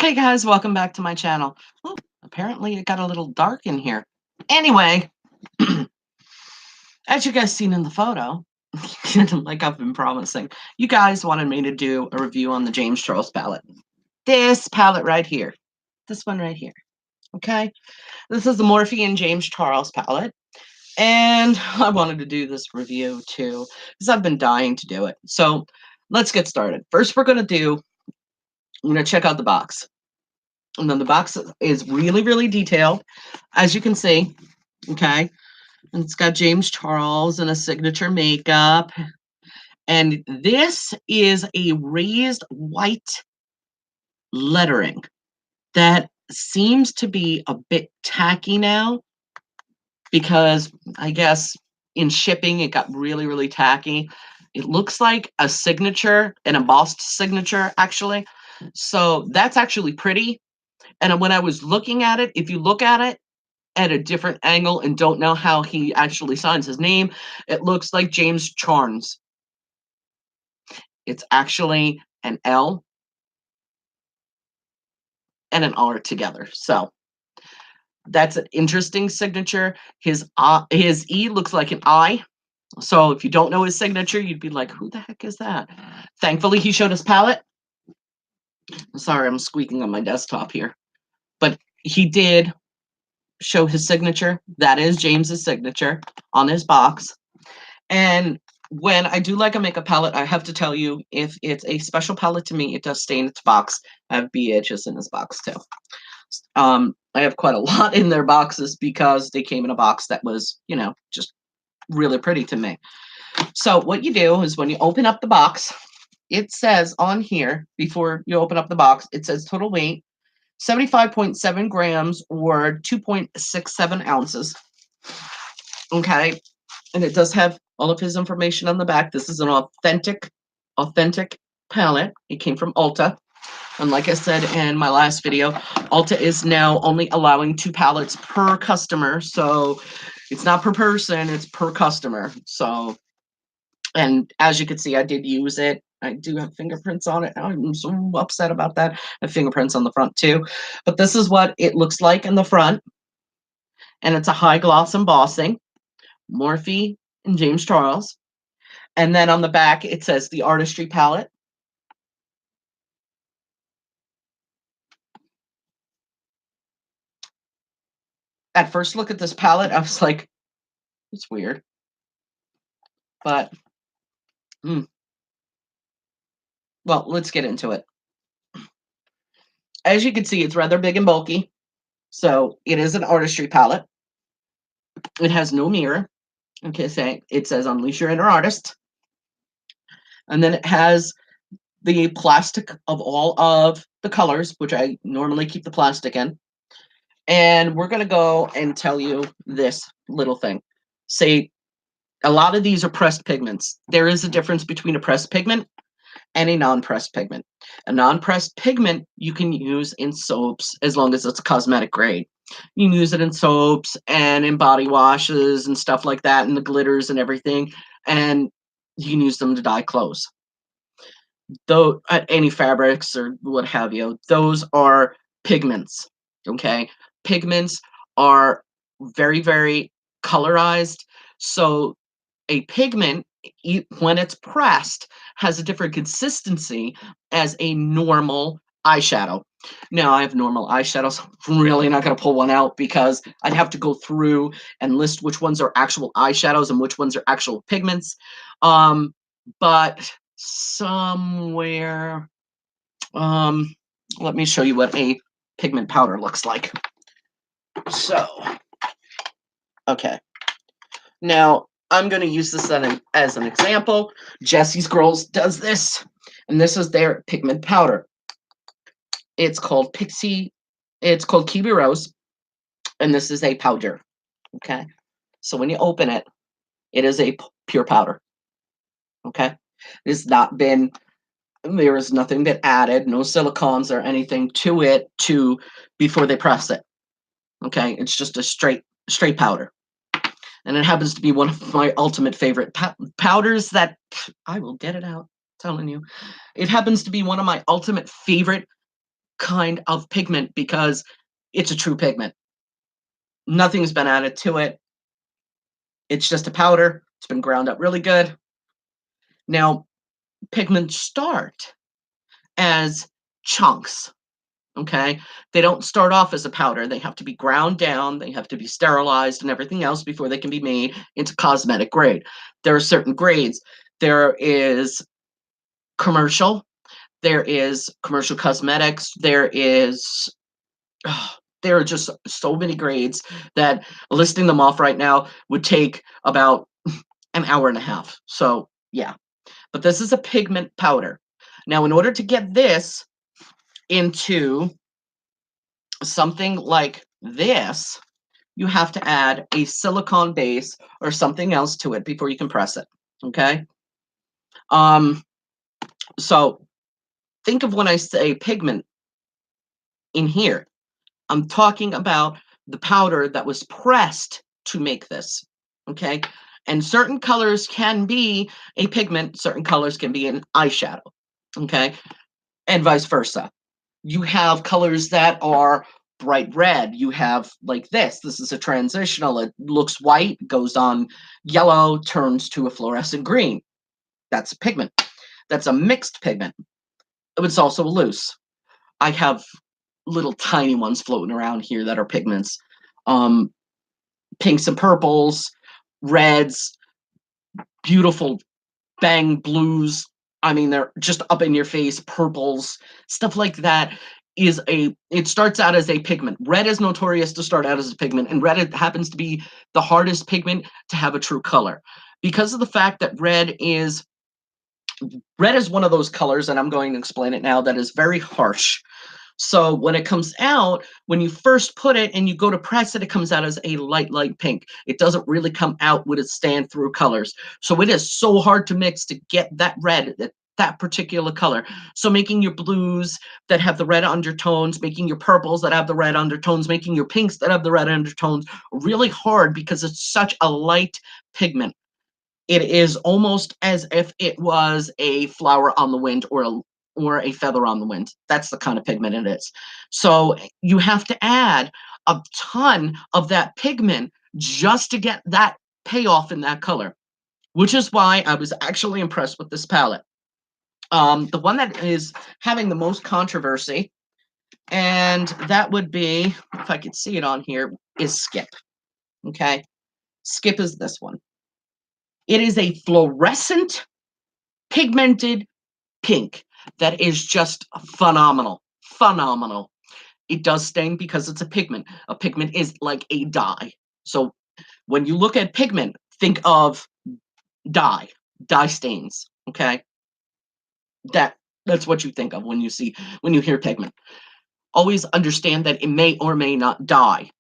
Hey guys, welcome back to my channel. Oh, apparently it got a little dark in here. Anyway, as you guys seen in the photo, like I've been promising, you guys wanted me to do a review on the James Charles palette. This palette right here. This one right here. Okay? This is the Morphe and James Charles palette. And I wanted to do this review too, because I've been dying to do it. So let's get started. First, I'm going to check out the box. And then the box is really, really detailed, as you can see. Okay. And it's got James Charles and a signature makeup. And this is a raised white lettering that seems to be a bit tacky now because I guess in shipping it got really, really tacky. It looks like a signature, an embossed signature, actually. So that's actually pretty. And when I was looking at it, if you look at a different angle and don't know how he actually signs his name, it looks like James Charles. It's actually an L and an R together. So that's an interesting signature. His E looks like an I. So if you don't know his signature, you'd be like, who the heck is that? Thankfully, he showed his palette. Sorry, I'm squeaking on my desktop here. But he did show his signature. That is James's signature on his box. And when I do like a makeup palette, I have to tell you, if it's a special palette to me, it does stay in its box. I have BHs in this box too. I have quite a lot in their boxes because they came in a box that was, just really pretty to me. So what you do is when you open up the box, it says on here, before you open up the box, it says total weight, 75.7 grams or 2.67 ounces. Okay. And it does have all of his information on the back. This is an authentic palette. It came from Ulta. And like I said in my last video, Ulta is now only allowing 2 palettes per customer. So it's not per person, it's per customer. So, and as you can see, I did use it. I do have fingerprints on it. I'm so upset about that. I have fingerprints on the front too. But this is what it looks like in the front. And it's a high gloss embossing. Morphe and James Charles. And then on the back, it says the Artistry palette. At first look at this palette, I was like, it's weird. But, well, let's get into it. As you can see, it's rather big and bulky. So it is an Artistry palette. It has no mirror. Okay, so it says Unleash Your Inner Artist. And then it has the plastic of all of the colors, which I normally keep the plastic in. And we're going to go and tell you this little thing. Say, a lot of these are pressed pigments. There is a difference between a pressed pigment and a non-pressed pigment. A non-pressed pigment you can use in soaps as long as it's cosmetic grade. You can use it in soaps and in body washes and stuff like that, and the glitters and everything, and you can use them to dye clothes. Though any fabrics or what have you, those are pigments. Okay, pigments are very, very colorized. So a pigment, when it's pressed, has a different consistency as a normal eyeshadow. Now, I have normal eyeshadows. I'm really not going to pull one out because I'd have to go through and list which ones are actual eyeshadows and which ones are actual pigments. But somewhere, let me show you what a pigment powder looks like. So, okay. Now, I'm going to use this as an example. Jessie's Girls does this, and this is their pigment powder. It's called Kiwi Rose, and this is a powder. Okay, so when you open it, it is a pure powder. Okay, it's not been, there is nothing been added, no silicones or anything to it before they press it. Okay, it's just a straight powder. And it happens to be one of my ultimate favorite powders that I will get it out, telling you. It happens to be one of my ultimate favorite kind of pigment because it's a true pigment. Nothing's been added to it. It's just a powder. It's been ground up really good. Now, pigments start as chunks. Okay. They don't start off as a powder. They have to be ground down. They have to be sterilized and everything else before they can be made into cosmetic grade. There are certain grades. There is commercial. There is commercial cosmetics. There are just so many grades that listing them off right now would take about an hour and a half. So yeah, but this is a pigment powder. Now, in order to get this into something like this, you have to add a silicone base or something else to it before you can press it. Okay. So think of when I say pigment in here, I'm talking about the powder that was pressed to make this. Okay. And certain colors can be a pigment, certain colors can be an eyeshadow. Okay. And vice versa. You have colors that are bright red. You have like this. This is a transitional. It looks white, goes on yellow, turns to a fluorescent green. That's a pigment. That's a mixed pigment. It's also loose. I have little tiny ones floating around here that are pigments. Pinks and purples, reds, beautiful bang blues. I mean, they're just up in your face, purples, stuff like that it starts out as a pigment. Red is notorious to start out as a pigment, and red happens to be the hardest pigment to have a true color. Because of the fact that red is one of those colors, and I'm going to explain it now, that is very harsh. So when it comes out, when you first put it and you go to press it, it comes out as a light pink. It doesn't really come out with its stand through colors. So it is so hard to mix to get that red, that particular color. So making your blues that have the red undertones, making your purples that have the red undertones, making your pinks that have the red undertones, really hard because it's such a light pigment. It is almost as if it was a flower on the wind or a feather on the wind. That's the kind of pigment it is. So you have to add a ton of that pigment just to get that payoff in that color, which is why I was actually impressed with this palette. The one that is having the most controversy, and that would be, if I could see it on here, is Skip. Okay. Skip is this one. It is a fluorescent pigmented pink that is just phenomenal. Phenomenal. It does stain because it's a pigment. A pigment is like a dye. So when you look at pigment, think of dye stains. Okay. That's what you think of when you hear pigment. Always understand that it may or may not dye.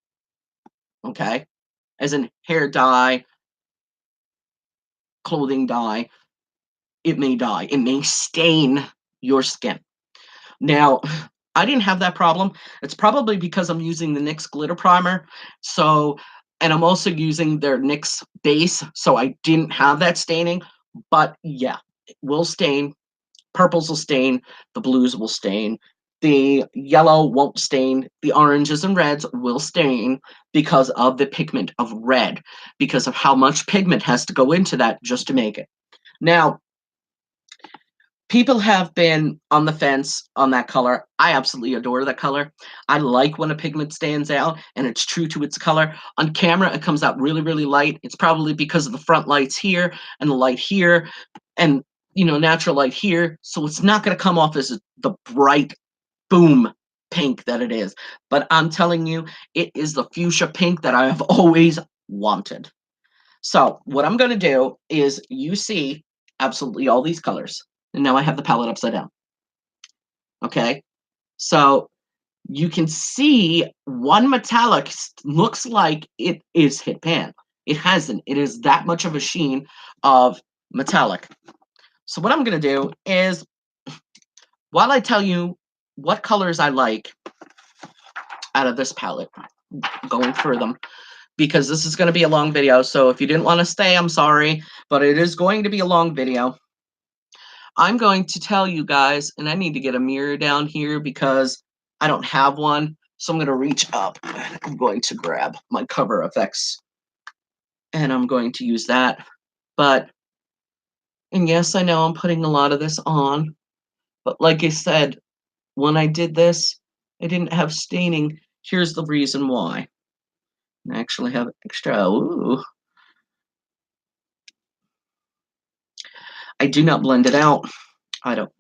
Okay. As in hair dye, clothing dye, it may dye. It may stain your skin. Now, I didn't have that problem. It's probably because I'm using the NYX glitter primer. And I'm also using their NYX base, so I didn't have that staining. But yeah, it will stain. Purples will stain. The blues will stain. The yellow won't stain. The oranges and reds will stain because of the pigment of red, because of how much pigment has to go into that just to make it. Now, people have been on the fence on that color. I absolutely adore that color. I like when a pigment stands out and it's true to its color. On camera, it comes out really, really light. It's probably because of the front lights here and the light here and, natural light here. So it's not going to come off as the bright boom pink that it is. But I'm telling you, it is the fuchsia pink that I have always wanted. So what I'm going to do is you see absolutely all these colors. And now I have the palette upside down. Okay. So you can see one metallic looks like it is hit pan. It hasn't. It is that much of a sheen of metallic. So what I'm going to do is, while I tell you what colors I like out of this palette, going through them, because this is going to be a long video. So if you didn't want to stay, I'm sorry, but it is going to be a long video. I'm going to tell you guys, and I need to get a mirror down here because I don't have one, so I'm going to reach up. I'm going to grab my Cover FX, and I'm going to use that. And yes, I know I'm putting a lot of this on, but like I said, when I did this, I didn't have staining. Here's the reason why. I actually have extra. Ooh. I do not blend it out. I don't.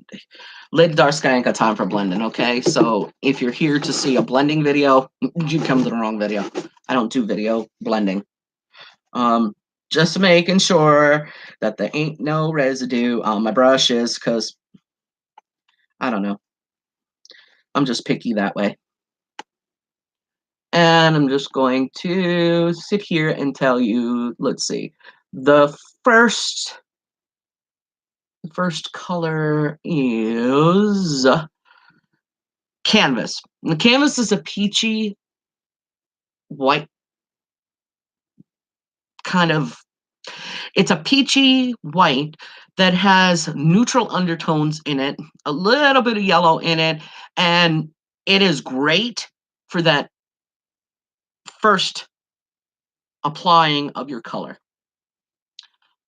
LadyDarksky ain't got time for blending, okay? So if you're here to see a blending video, you come to the wrong video. I don't do video blending. Just making sure that there ain't no residue on my brushes, because I don't know. I'm just picky that way. And I'm just going to sit here and tell you, let's see, the first color is Canvas. The Canvas is a peachy white kind of, it's a peachy white that has neutral undertones in it, a little bit of yellow in it, and it is great for that first applying of your color.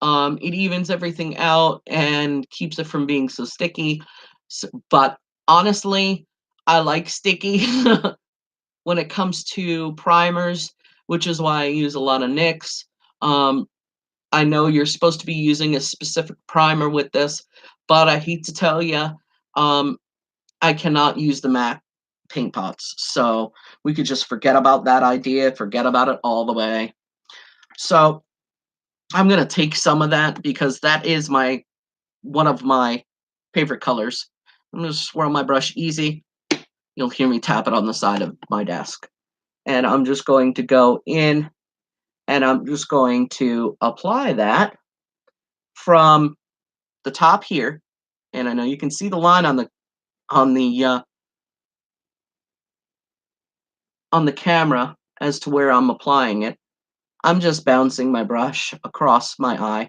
It evens everything out and keeps it from being so sticky. But honestly, I like sticky when it comes to primers, which is why I use a lot of NYX. I know you're supposed to be using a specific primer with this, but I hate to tell you, I cannot use the MAC paint pots. So we could just forget about that idea, forget about it all the way. So I'm going to take some of that because that is one of my favorite colors. I'm going to swirl my brush easy. You'll hear me tap it on the side of my desk. And I'm just going to go in and I'm just going to apply that from the top here. And I know you can see the line on the camera as to where I'm applying it. I'm just bouncing my brush across my eye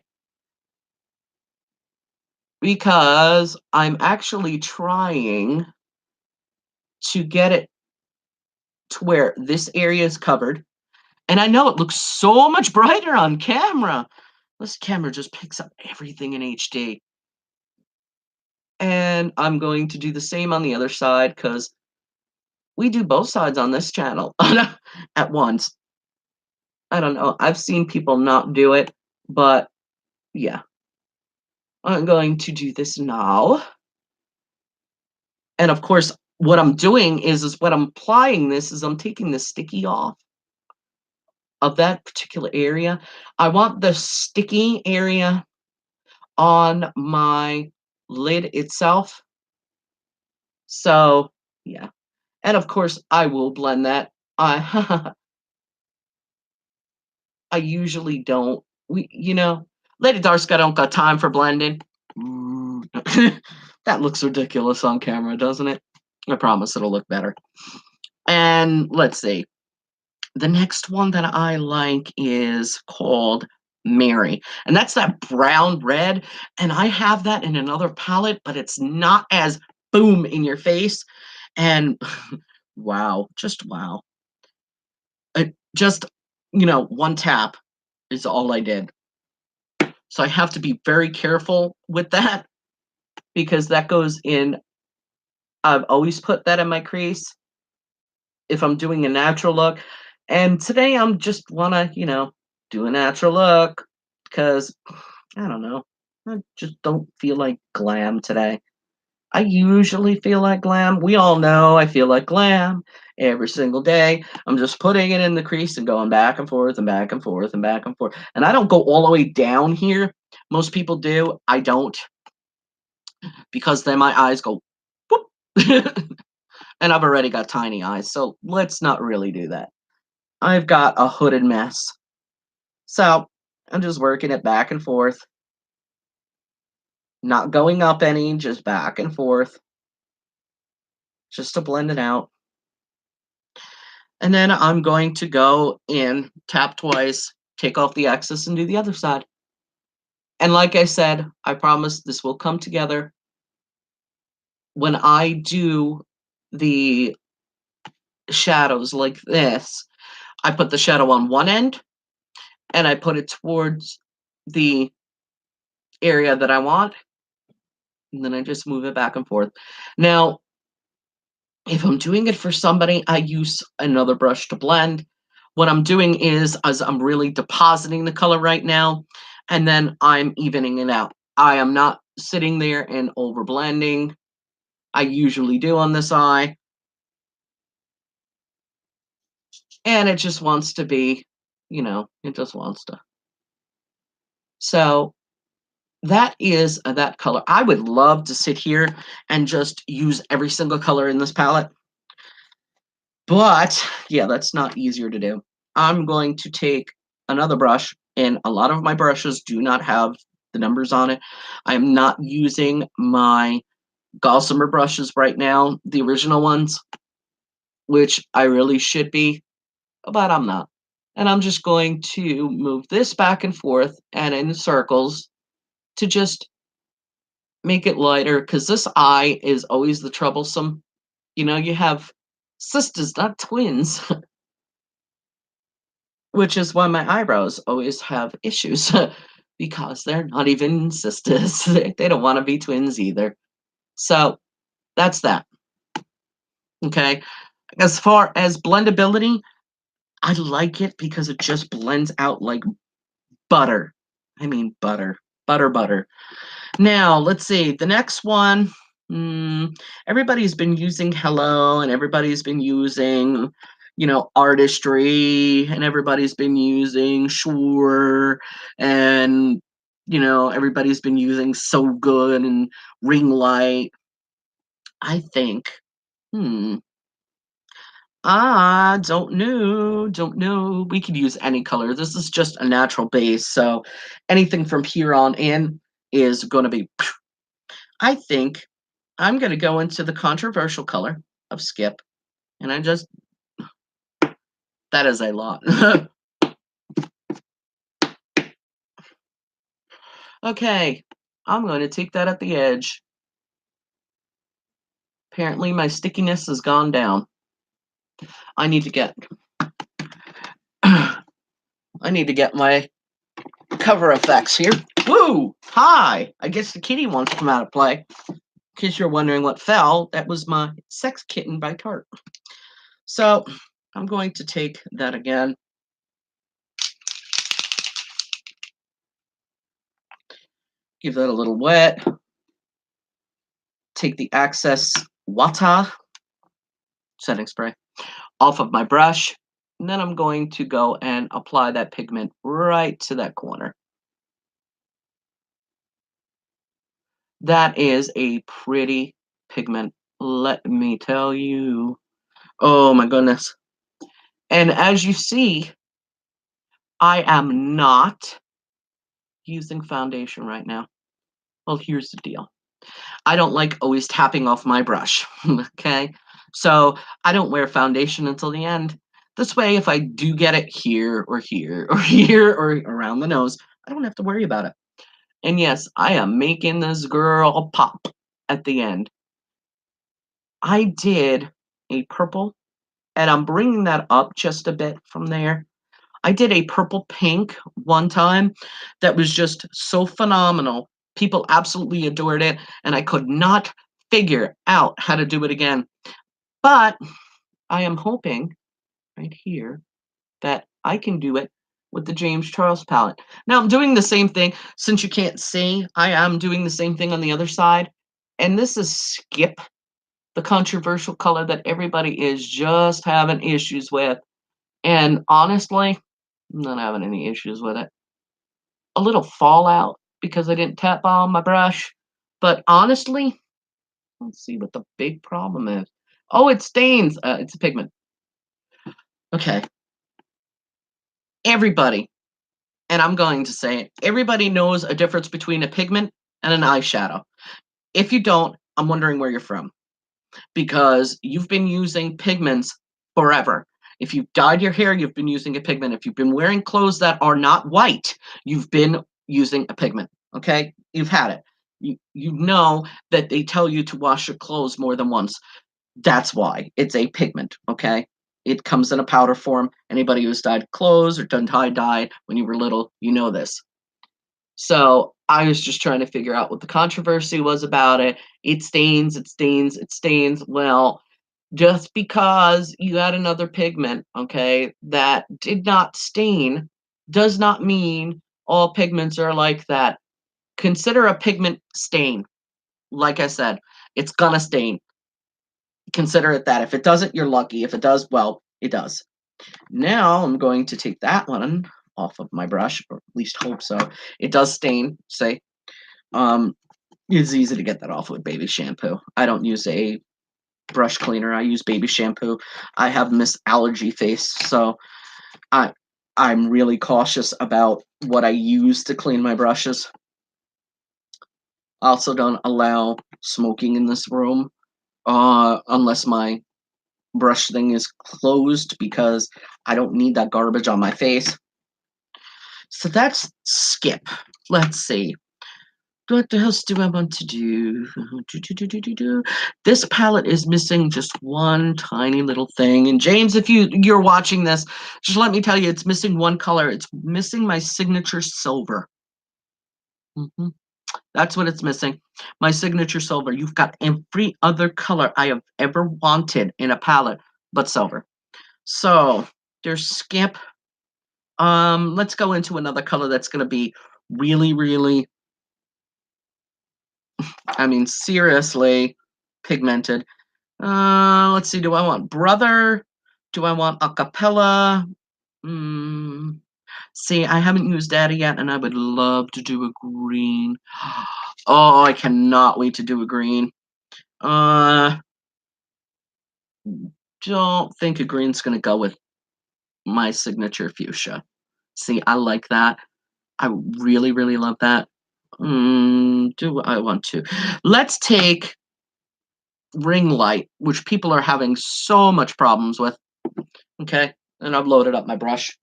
because I'm actually trying to get it to where this area is covered. And I know it looks so much brighter on camera. This camera just picks up everything in HD. And I'm going to do the same on the other side because we do both sides on this channel at once. I don't know. I've seen people not do it, but yeah. I'm going to do this now. And of course, what I'm doing is when I'm applying this is I'm taking the sticky off of that particular area. I want the sticky area on my lid itself. So yeah. And of course, I will blend that. I I usually don't. LadyDarksky don't got time for blending. That looks ridiculous on camera, doesn't it? I promise it'll look better. And let's see. The next one that I like is called Mary. And that's that brown red. And I have that in another palette, but it's not as boom in your face. And wow, just wow. Just, one tap is all I did. So I have to be very careful with that because that goes in. I've always put that in my crease if I'm doing a natural look. And today I'm just want to, do a natural look because I don't know. I just don't feel like glam today. I usually feel like glam. We all know I feel like glam every single day. I'm just putting it in the crease and going back and forth and back and forth and back and forth. And I don't go all the way down here. Most people do. I don't because then my eyes go whoop. And I've already got tiny eyes. So let's not really do that. I've got a hooded mess. So I'm just working it back and forth. Not going up any, just back and forth. Just to blend it out. And then I'm going to go in, tap twice, take off the excess, and do the other side. And like I said, I promise this will come together when I do the shadows like this, I put the shadow on one end and I put it towards the area that I want, and then I just move it back and forth. Now, if I'm doing it for somebody, I use another brush to blend. What I'm doing is, as I'm really depositing the color right now, and then I'm evening it out. I am not sitting there and over blending. I usually do on this eye. And it just wants to be, it just wants to. So that is that color. I would love to sit here and just use every single color in this palette. But yeah, that's not easier to do. I'm going to take another brush, and a lot of my brushes do not have the numbers on it. I'm not using my Gossamer brushes right now, the original ones, which I really should be, but I'm not. And I'm just going to move this back and forth and in circles to just make it lighter, because this eye is always the troublesome. You have sisters, not twins, which is why my eyebrows always have issues because they're not even sisters. They don't want to be twins either. So that's that. Okay. As far as blendability, I like it because it just blends out like butter. I mean, butter, butter, butter. Now, let's see. The next one, everybody's been using Hello, and everybody's been using, Artistry, and everybody's been using Sure, and, everybody's been using So Good and Ring Light. I think, hmm, don't know. We could use any color. This is just a natural base, so anything from here on in is going to be. I think I'm going to go into the controversial color of Skip, and that is a lot. Okay, I'm going to take that at the edge. Apparently, my stickiness has gone down. I need to get. I need to get my cover effects here. Woo! Hi! I guess the kitty wants to come out of play. In case you're wondering what fell, that was my Sex Kitten by Tarte. So I'm going to take that again. Give that a little wet. Take the Access Wata setting spray off of my brush. And then I'm going to go and apply that pigment right to that corner. That is a pretty pigment, let me tell you. Oh my goodness. And as you see, I am not using foundation right now. Well, here's the deal. I don't like always tapping off my brush, okay? So I don't wear foundation until the end. This way, if I do get it here or here or here or around the nose, I don't have to worry about it. And yes, I am making this girl pop at the end. I did a purple, and I'm bringing that up just a bit from there. I did a purple pink one time that was just so phenomenal. People absolutely adored it, and I could not figure out how to do it again. But I am hoping right here that I can do it with the James Charles palette. Now I'm doing the same thing. Since you can't see, I am doing the same thing on the other side. And this is Skip, the controversial color that everybody is just having issues with. And honestly, I'm not having any issues with it. A little fallout because I didn't tap on my brush. But honestly, let's see what the big problem is. Oh, it stains. It's a pigment. Okay. Everybody, and I'm going to say it, everybody knows a difference between a pigment and an eyeshadow. If you don't, I'm wondering where you're from, because you've been using pigments forever. If you've dyed your hair, you've been using a pigment. If you've been wearing clothes that are not white, you've been using a pigment. Okay? You've had it. You know that they tell you to wash your clothes more than once. That's why it's a pigment. Okay? It comes in a powder form. Anybody who's dyed clothes or done tie-dye when you were little, you know this. So I was just trying to figure out what the controversy was about it. It stains, it stains, it stains. Well, just because you got another pigment, okay, that did not stain, does not mean all pigments are like that. Consider a pigment stain. Like I said, it's gonna stain. Consider it that. If it doesn't, you're lucky. If it does, well, it does. Now I'm going to take that one off of my brush, or at least hope so. It does stain, say. Um, it's easy to get that off with baby shampoo. I don't use a brush cleaner. I use baby shampoo. I have Miss Allergy face, so I I'm really cautious about what I use to clean my brushes. I also don't allow smoking in this room, unless my brush thing is closed because I don't need that garbage on my face. So that's skip. Let's see. What else do I want to do? This palette is missing just one tiny little thing. And James, if you're watching this, just let me tell you, it's missing one color. It's missing my signature silver. That's what it's missing. My signature silver. You've got every other color I have ever wanted in a palette but silver. So there's skip. Let's go into another color that's going to be really, really, I mean, seriously pigmented. Let's see. Do I want Brother? Do I want Acapella? See, I haven't used Daddy yet, and I would love to do a green. Oh, I cannot wait to do a green. Don't think a green's gonna go with my signature fuchsia. See, I like that. I really, really love that. Do I want to? Let's take ring light, which people are having so much problems with. Okay, and I've loaded up my brush.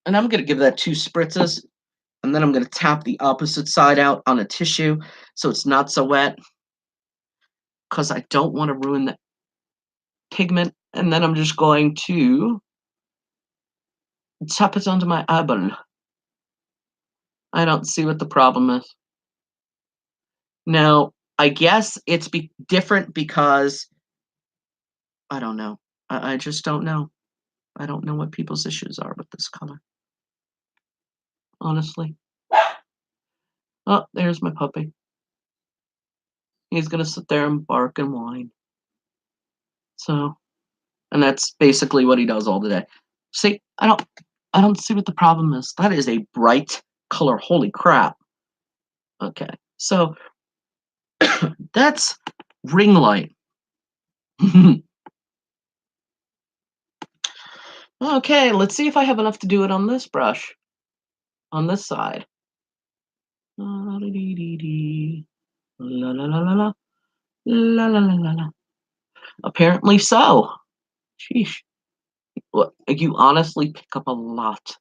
And I'm gonna give that 2 spritzes, and then I'm gonna tap the opposite side out on a tissue so it's not so wet, because I don't want to ruin the pigment. And then I'm just going to tap it onto my eyeball. I don't see what the problem is. Now, I guess it's different because I don't know. I just don't know. I don't know what people's issues are with this color, honestly. Oh, there's my puppy. He's gonna sit there and bark and whine. So, and that's basically what he does all the day. See, I don't see what the problem is. That is a bright color. Holy crap. Okay, so that's ring light. Okay, let's see if I have enough to do it on this brush, on this side. La la la la la la la la la la. Apparently so. Sheesh. You honestly pick up a lot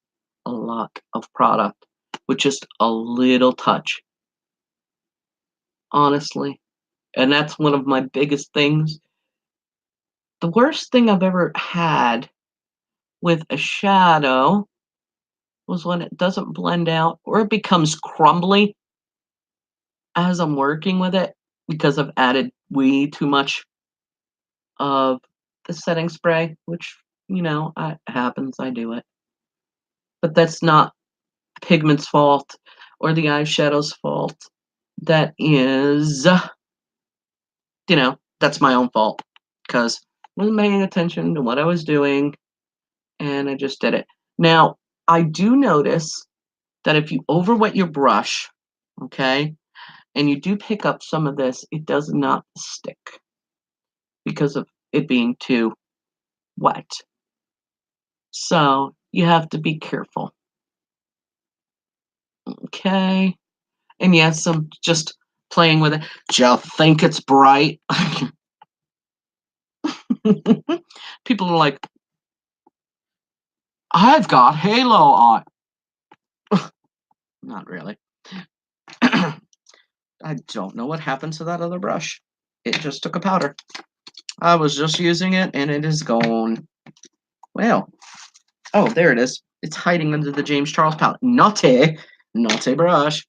of product with just a little touch. Honestly. And that's one of my biggest things. The worst thing I've ever had with a shadow was when it doesn't blend out or it becomes crumbly as I'm working with it because I've added way too much of the setting spray, which, happens. I do it. But that's not pigment's fault or the eyeshadow's fault. That is, that's my own fault because I wasn't paying attention to what I was doing and I just did it. Now, I do notice that if you overwet your brush, okay, and you do pick up some of this, it does not stick because of it being too wet. So you have to be careful. Okay. And yes, I'm just playing with it. Do you think it's bright? People are like, I've got halo on. Not really. I don't know what happened to that other brush. It just took a powder. I was just using it and it is gone. Well, oh, there it is. It's hiding under the James Charles palette. Naughty brush.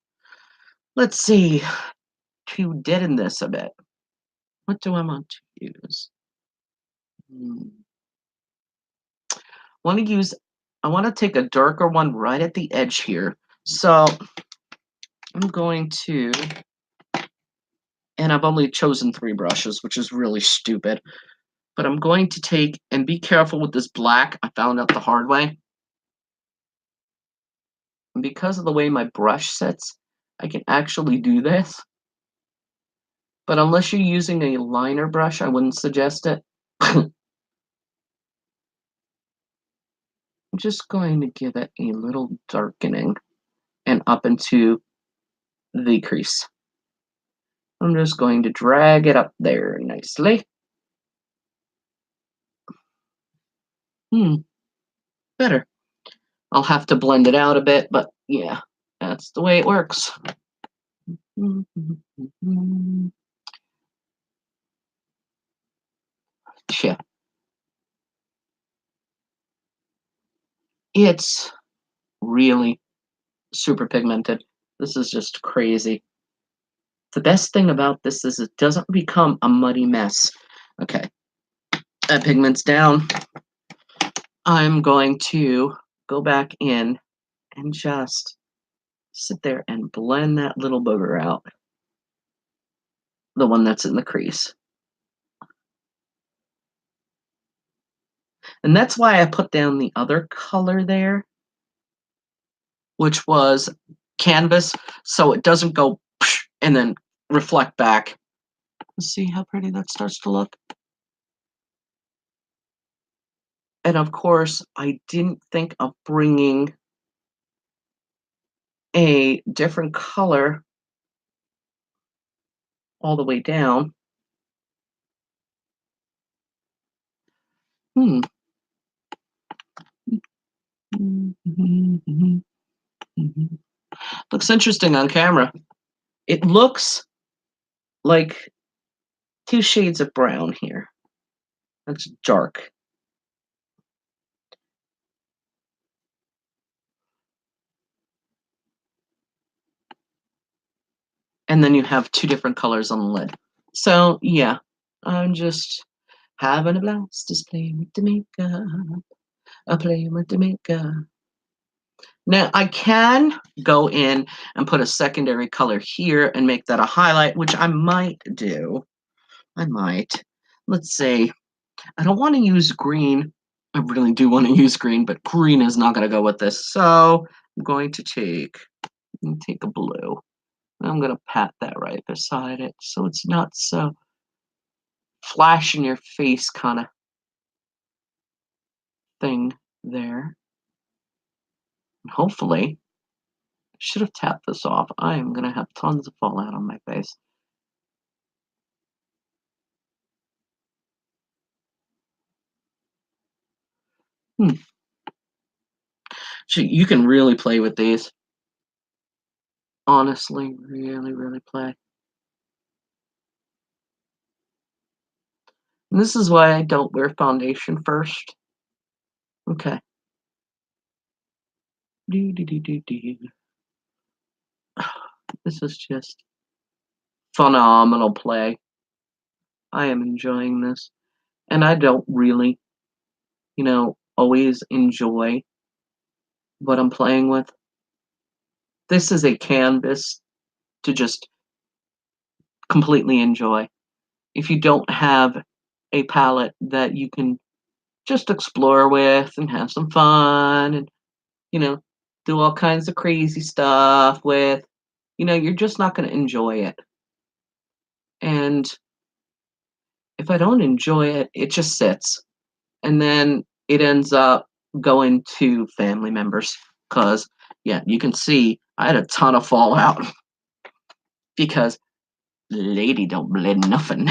Let's see. To deaden this a bit. What do I want to use? I want to take a darker one right at the edge here. So I'm going to, and I've only chosen 3 brushes, which is really stupid. But I'm going to take, and be careful with this black. I found out the hard way. And because of the way my brush sits, I can actually do this. But unless you're using a liner brush, I wouldn't suggest it. I'm just going to give it a little darkening and up into the crease. I'm just going to drag it up there nicely. Better. I'll have to blend it out a bit, but yeah, that's the way it works. Yeah. It's really super pigmented. This is just crazy. The best thing about this is it doesn't become a muddy mess. Okay, that pigment's down. I'm going to go back in and just sit there and blend that little booger out. The one that's in the crease. And that's why I put down the other color there, which was canvas, so it doesn't go and then reflect back. Let's see how pretty that starts to look. And of course, I didn't think of bringing a different color all the way down. Looks interesting on camera. It looks like 2 shades of brown here. That's dark. And then you have 2 different colors on the lid. So yeah, I'm just having a blast, just playing with the makeup. I'm playing with the makeup. Now I can go in and put a secondary color here and make that a highlight, which I might do. I might. Let's see. I don't want to use green. I really do want to use green, but green is not going to go with this. So I'm going to take a blue. I'm going to pat that right beside it so it's not so flash in your face kind of thing there. And hopefully, I should have tapped this off. I am going to have tons of fallout on my face. So you can really play with these. Honestly, really, really play. And this is why I don't wear foundation first. Okay. This is just phenomenal play. I am enjoying this. And I don't really, always enjoy what I'm playing with. This is a canvas to just completely enjoy. If you don't have a palette that you can just explore with and have some fun and, do all kinds of crazy stuff with, you're just not going to enjoy it. And if I don't enjoy it, it just sits. And then it ends up going to family members. Because, yeah, you can see I had a ton of fallout because Lady don't blend nothing.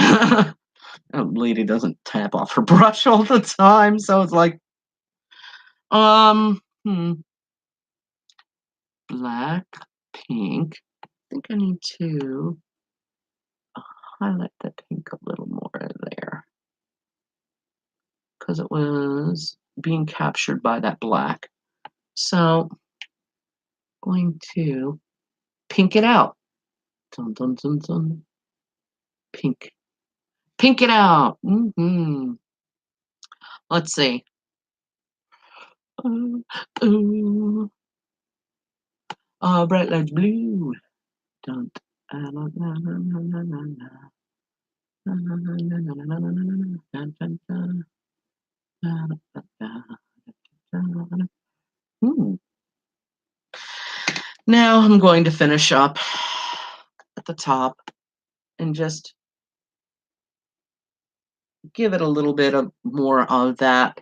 Lady doesn't tap off her brush all the time. So it's like, black, pink. I think I need to highlight that pink a little more there. because it was being captured by that black. So going to pink it out. Dun, dun, dun, dun. Pink. Pink it out. Let's see. Ooh, ooh. Bright light blue. Dun, na, na, na, na, na, na, na. Na, na, na, na, na, na, na, na, na, na, dun, dun, dun. Da, da, da, da, da, da, da. Now I'm going to finish up at the top and just give it a little bit of more of that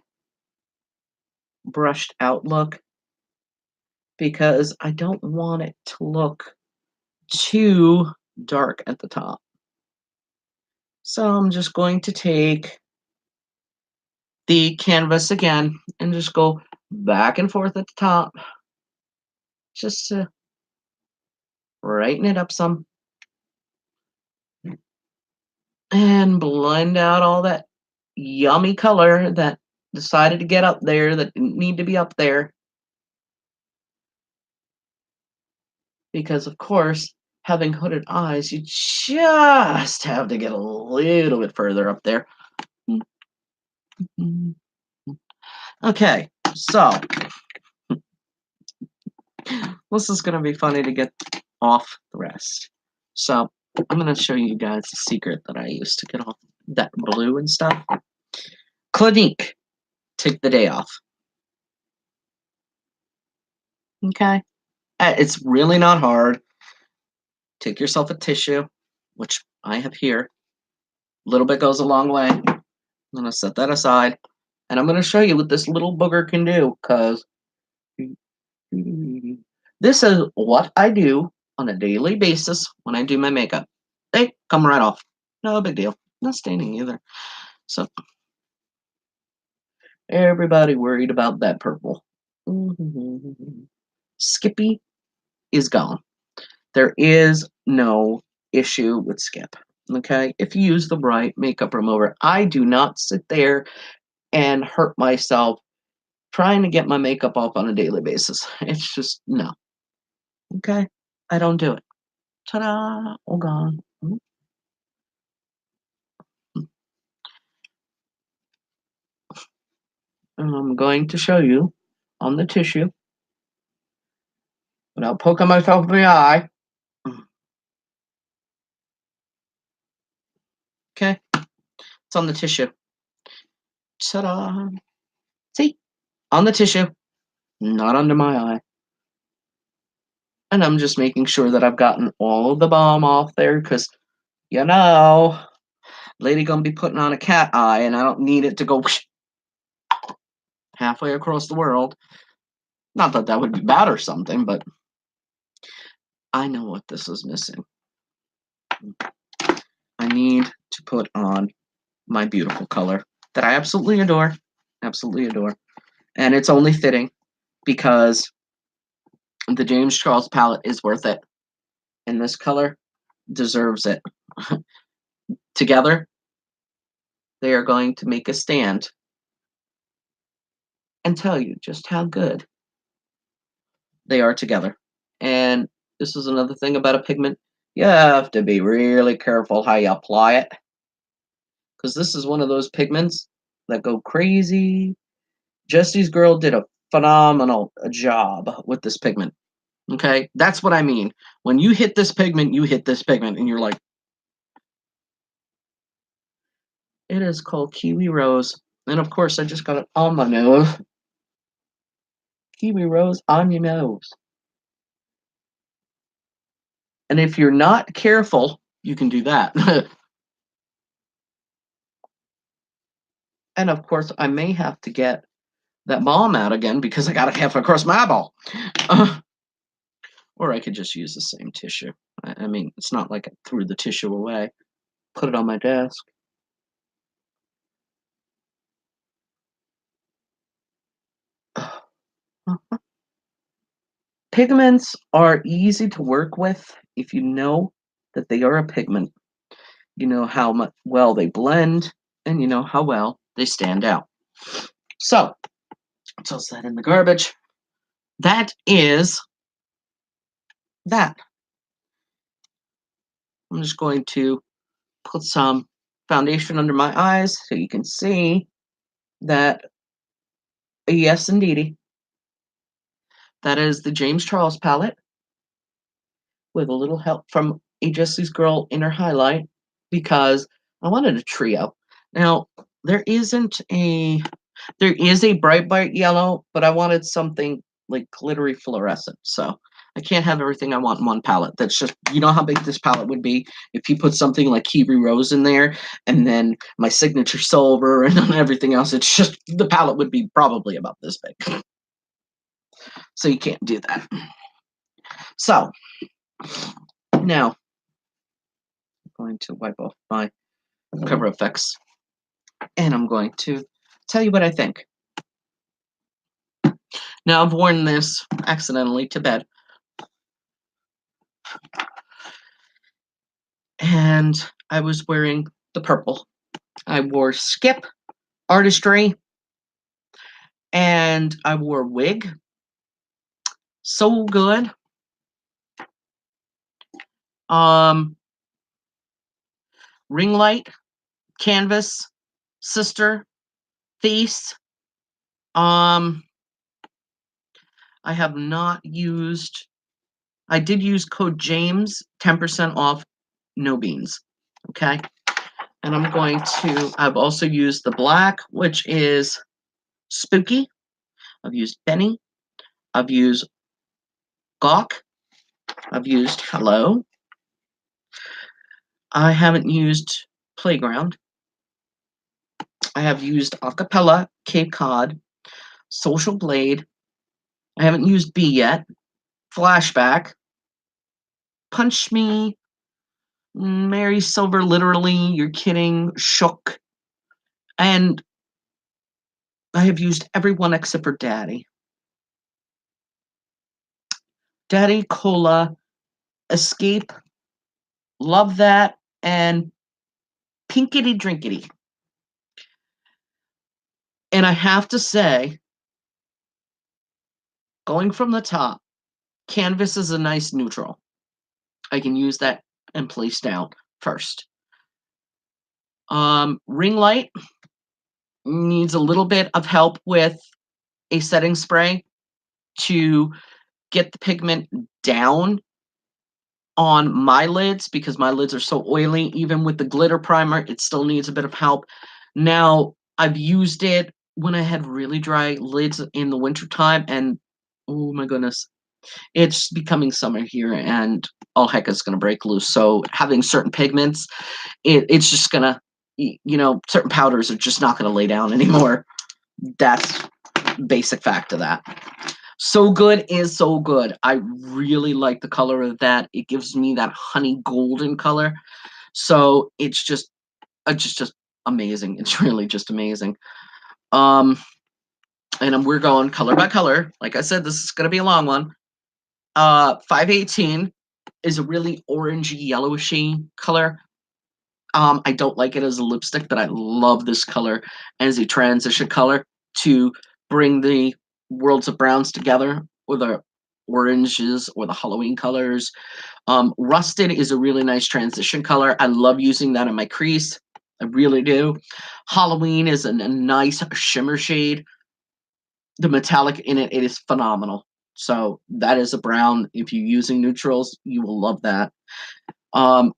brushed out look because I don't want it to look too dark at the top. So I'm just going to take the canvas again and just go back and forth at the top just to brighten it up some and blend out all that yummy color that decided to get up there that didn't need to be up there. Because of course, having hooded eyes, you just have to get a little bit further up there. Okay, so this is going to be funny to get off the rest. So I'm going to show you guys a secret that I used to get off that blue and stuff. Clinique, take the day off. Okay, it's really not hard. Take yourself a tissue, which I have here. A little bit goes a long way. I'm going to set that aside. And I'm going to show you what this little booger can do, because this is what I do on a daily basis when I do my makeup. They come right off. No big deal. Not staining either. So, everybody worried about that purple. Skippy is gone. There is no issue with Skip. Okay? If you use the right makeup remover, I do not sit there and hurt myself trying to get my makeup off on a daily basis. It's just no. Okay? I don't do it. Ta-da! All gone. And I'm going to show you on the tissue without poking myself in the eye. Okay? It's on the tissue. Ta-da! See? On the tissue, not under my eye. And I'm just making sure that I've gotten all of the balm off there because, you know, lady gonna be putting on a cat eye and I don't need it to go halfway across the world. Not that that would be bad or something, but I know what this is missing. I need to put on my beautiful color that I absolutely adore. Absolutely adore. And it's only fitting because the James Charles palette is worth it. And this color deserves it. Together, they are going to make a stand and tell you just how good they are together. And this is another thing about a pigment. You have to be really careful how you apply it. Because this is one of those pigments that go crazy. Jesse's girl did a phenomenal job with this pigment. Okay? That's what I mean. When you hit this pigment, you hit this pigment. And you're like, it is called Kiwi Rose. And of course, I just got it on my nose. Kiwi Rose on your nose. And if you're not careful, you can do that. And of course, I may have to get that balm out again because I got it half across my eyeball. Or I could just use the same tissue. I mean, it's not like I threw the tissue away. Put it on my desk. Pigments are easy to work with if you know that they are a pigment. You know how well they blend, and you know how well they stand out. So, toss that in the garbage. That is that. I'm just going to put some foundation under my eyes so you can see that, yes, indeedy, that is the James Charles palette with a little help from a Jesse's Girl Inner Highlight because I wanted a trio. Now, there is a bright yellow, but I wanted something like glittery fluorescent. So I can't have everything I want in one palette. That's just, you know how big this palette would be if you put something like Kiwi Rose in there and then my signature silver and everything else. It's just, the palette would be probably about this big. So you can't do that. So now I'm going to wipe off my cover effects and I'm going to tell you what I think. Now I've worn this accidentally to bed. And I was wearing the purple. I wore Skip Artistry and I wore wig. So good. Ring light, canvas, sister, face. I have not used, I did use code James, 10% off, no beans. Okay. And I'm going to, I've also used the black, which is Spooky. I've used Benny. I've used Gawk. I've used Hello. I haven't used Playground. I have used Acapella, Cape Cod, Social Blade. I haven't used B yet. Flashback. Punch Me. Mary Silver, Literally. You're Kidding. Shook. And I have used everyone except for Daddy. Daddy, Cola, Escape. Love That. And Pinkity Drinkity. And I have to say, going from the top, Canvas is a nice neutral. I can use that and place down first. Ring light needs a little bit of help with a setting spray to get the pigment down on my lids because my lids are so oily. Even with the glitter primer, it still needs a bit of help. Now, I've used it when I had really dry lids in the wintertime, and oh my goodness, it's becoming summer here, and all heck is going to break loose. So having certain pigments, it's just going to, certain powders are just not going to lay down anymore. That's basic fact of that. So Good is so good. I really like the color of that. It gives me that honey golden color. So it's just amazing. It's really just amazing. And we're going color by color. Like I said, this is going to be a long one. 518 is a really orangey yellowishy color. I don't like it as a lipstick, but I love this color as a transition color to bring the worlds of browns together, or the oranges or the Halloween colors. Rusted is a really nice transition color. I love using that in my crease. I really do. Halloween is a nice shimmer shade. The metallic in it is phenomenal. So that is a brown. If you're using neutrals, you will love that.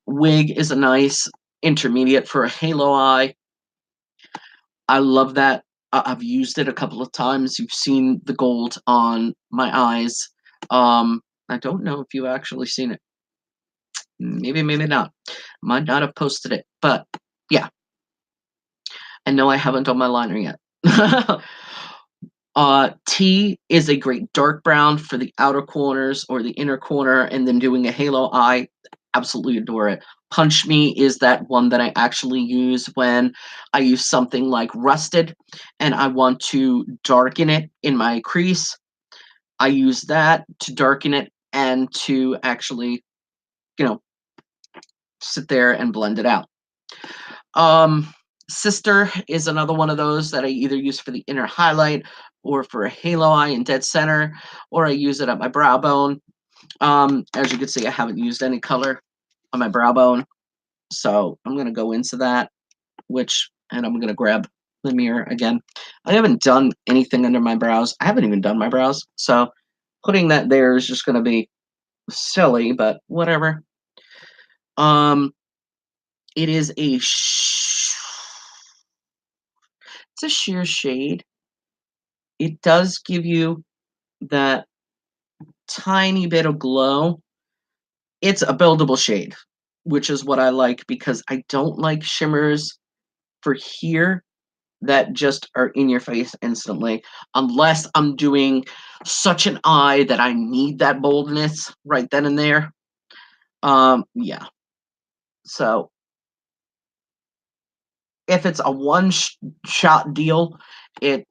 Wig is a nice intermediate for a halo eye. I love that. I've used it a couple of times. You've seen the gold on my eyes. I don't know if you've actually seen it. Maybe not. Might not have posted it, but yeah. And no, I haven't done my liner yet. T is a great dark brown for the outer corners or the inner corner, and then doing a halo eye. Absolutely adore it. Punch Me is that one that I actually use when I use something like Rusted and I want to darken it in my crease. I use that to darken it and to actually, sit there and blend it out. Sister is another one of those that I either use for the inner highlight or for a halo eye in dead center, or I use it at my brow bone. As you can see, I haven't used any color on my brow bone, so I'm going to go into that, and I'm going to grab the mirror again. I haven't done anything under my brows. I haven't even done my brows, so putting that there is just going to be silly, but whatever. It is it's a sheer shade. It does give you that tiny bit of glow. It's a buildable shade, which is what I like because I don't like shimmers for here that just are in your face instantly, unless I'm doing such an eye that I need that boldness right then and there. Yeah. So if it's a one-shot deal, it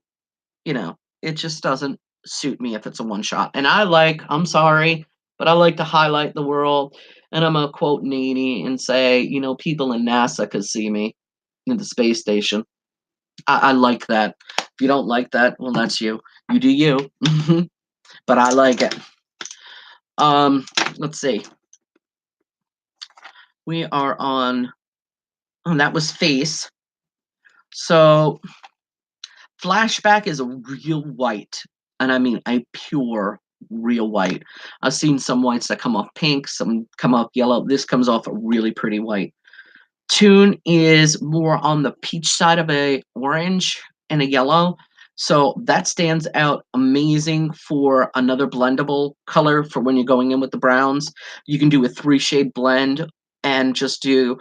it just doesn't suit me if it's a one shot. And I'm sorry, but I like to highlight the world. And I'm a quote Nene and say, people in NASA could see me in the space station. I like that. If you don't like that, well, that's you. You do you. But I like it. Let's see. We are on. Oh, that was face. So flashback is a real white, and I mean a pure real white. I've seen some whites that come off pink, some come off yellow. This comes off a really pretty white. Tune is more on the peach side of a orange and a yellow. So that stands out amazing for another blendable color for when you're going in with the browns. You can do a 3-shade blend and just do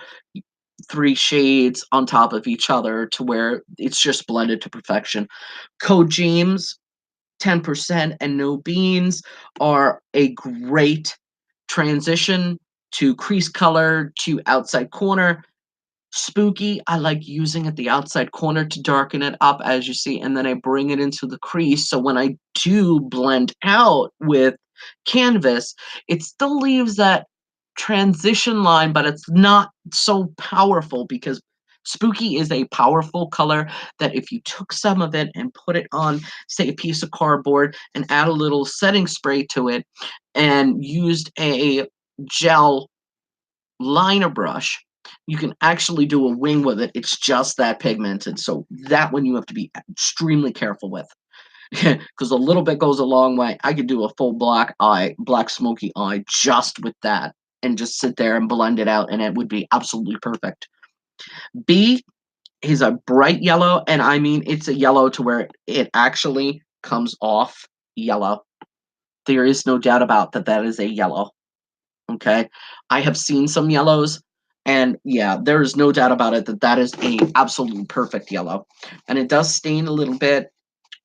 3 shades on top of each other to where it's just blended to perfection. Code James, 10% and no beans are a great transition to crease color to outside corner. Spooky, I like using at the outside corner to darken it up, as you see, and then I bring it into the crease. So when I do blend out with canvas, it still leaves that transition line, but it's not so powerful because Spooky is a powerful color that if you took some of it and put it on, say, a piece of cardboard and add a little setting spray to it and used a gel liner brush, you can actually do a wing with it. It's just that pigmented. So that one you have to be extremely careful with because a little bit goes a long way. I could do a full black smoky eye just with that and just sit there and blend it out and it would be absolutely perfect. B is a bright yellow, and I mean it's a yellow to where it actually comes off yellow. There is no doubt about that is a yellow. Okay. I have seen some yellows, and yeah, there is no doubt about it that is a absolute perfect yellow. And it does stain a little bit.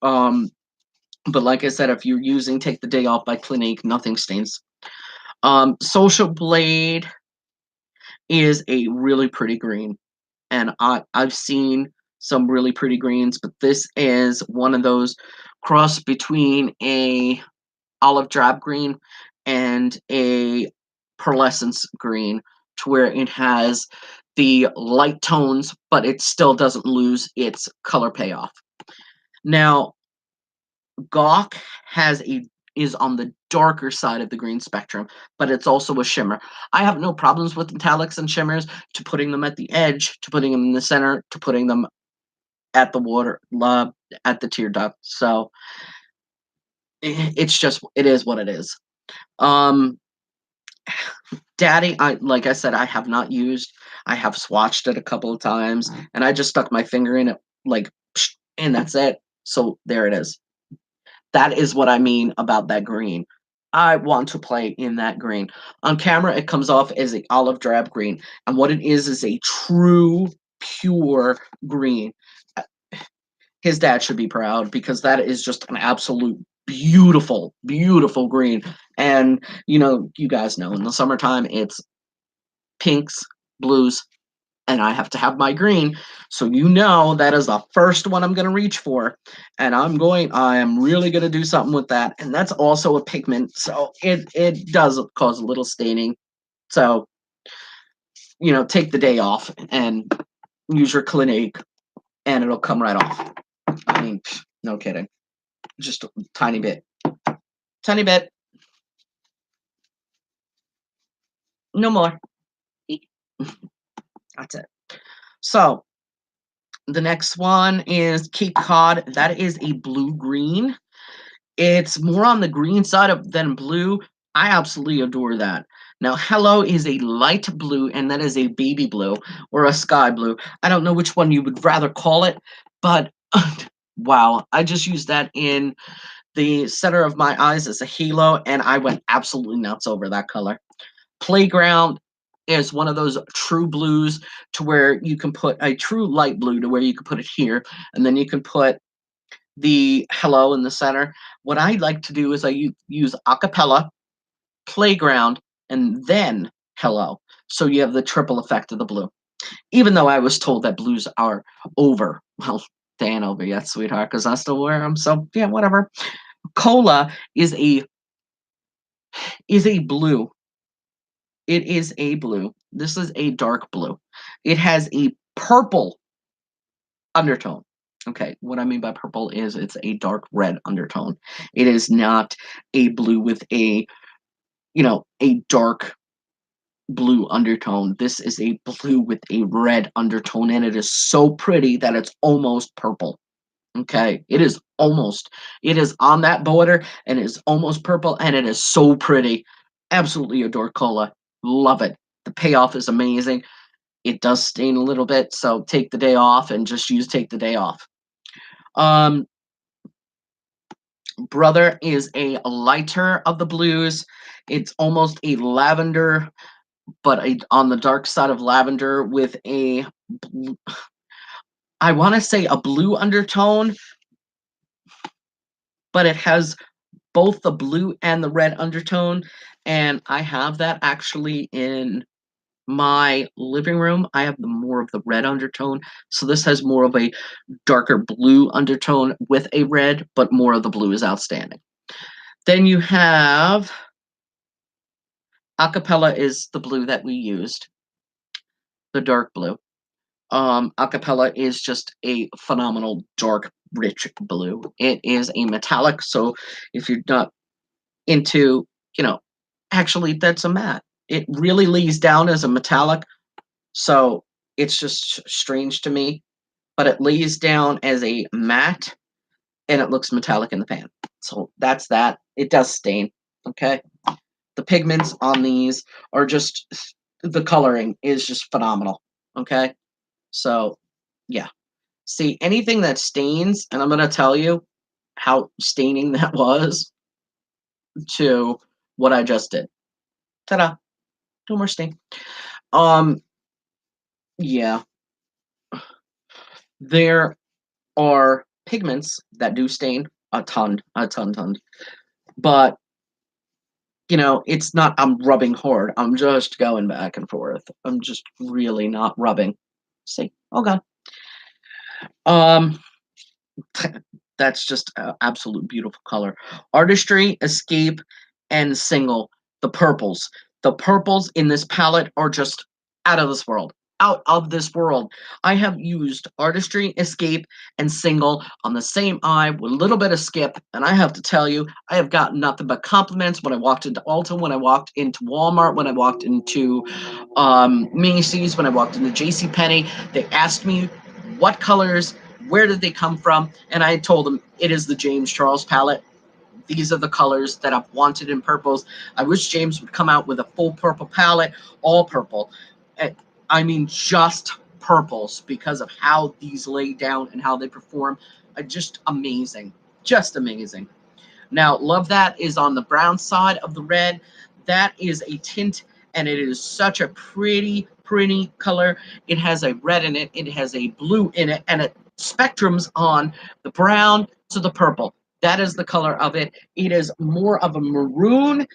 But like I said, if you're using Take the Day Off by Clinique, nothing stains. Social Blade is a really pretty green. And I've seen some really pretty greens, but this is one of those cross between a olive drab green and a pearlescence green to where it has the light tones, but it still doesn't lose its color payoff. Now, Gawk is on the darker side of the green spectrum, but it's also a shimmer. I have no problems with metallics and shimmers, to putting them at the edge, to putting them in the center, to putting them at the water, at the tear duct. So it is what it is. Daddy, like I said, I have not used. I have swatched it a couple of times, and I just stuck my finger in it, like, and that's it. So there it is. That is what I mean about that green. I want to play in that green. On camera, it comes off as an olive drab green, and what it is a true, pure green. His dad should be proud because that is just an absolute beautiful, beautiful green. And you guys know in the summertime it's pinks, blues, and I have to have my green. So that is the first one I'm going to reach for. And I am really going to do something with that. And that's also a pigment. So it does cause a little staining. So, take the day off and use your Clinique, and it'll come right off. I mean, no kidding. Just a tiny bit. Tiny bit. No more. That's it. So the next one is Cape Cod. That is a blue-green. It's more on the green side than blue. I absolutely adore that. Now, Hello is a light blue, and that is a baby blue or a sky blue. I don't know which one you would rather call it, but wow, I just used that in the center of my eyes as a halo, and I went absolutely nuts over that color. Playground is one of those true blues to where you can put a true light blue to where you can put it here, and then you can put the Hello in the center. What I like to do is I use acapella, Playground, and then Hello. So you have the triple effect of the blue. Even though I was told that blues are over. Well, they ain't over yet, sweetheart, because I still wear them. So yeah, whatever. Cola is a blue. It is a blue. This is a dark blue. It has a purple undertone. Okay, what I mean by purple is it's a dark red undertone. It is not a blue with a, a dark blue undertone. This is a blue with a red undertone, and it is so pretty that it's almost purple. Okay, it is on that border, and it is almost purple, and it is so pretty. Absolutely adore Cola. Love it. The payoff is amazing. It does stain a little bit, so take the day off and just use take the day off. Brother is a lighter of the blues. It's almost a lavender, but on the dark side of lavender with a, I want to say a blue undertone, but it has both the blue and the red undertone. And I have that actually in my living room. I have more of the red undertone. So this has more of a darker blue undertone with a red, but more of the blue is outstanding. Then you have Acapella is the blue that we used, the dark blue. Acapella is just a phenomenal dark, rich blue. It is a metallic, so if you're not into, actually that's a matte. It really lays down as a metallic, so it's just strange to me, but it lays down as a matte, and it looks metallic in the pan. So that's that. It does stain, okay? The pigments on these are just, the coloring is just phenomenal, okay? So, yeah. See, anything that stains, and I'm going to tell you how staining that was to what I just did. Ta-da. No more stain. Yeah. There are pigments that do stain a ton. But, it's not I'm rubbing hard. I'm just going back and forth. I'm just really not rubbing. See? Oh, God. That's just an absolute beautiful color. Artistry, Escape, and Single. The purples. The purples in this palette are just out of this world. Out of this world. I have used Artistry, Escape, and Single on the same eye with a little bit of Skip, and I have to tell you, I have gotten nothing but compliments when I walked into Ulta, when I walked into Walmart, when I walked into Macy's, when I walked into JCPenney. They asked me what colors, where did they come from, and I told them it is the James Charles palette. These are the colors that I've wanted in purples. I wish James would come out with a full purple palette, all purple. I mean, just purples, because of how these lay down and how they perform. Just amazing. Just amazing. Now, Love That is on the brown side of the red. That is a tint, and it is such a pretty, pretty color. It has a red in it. It has a blue in it, and it spectrums on the brown to the purple. That is the color of it. It is more of a maroon,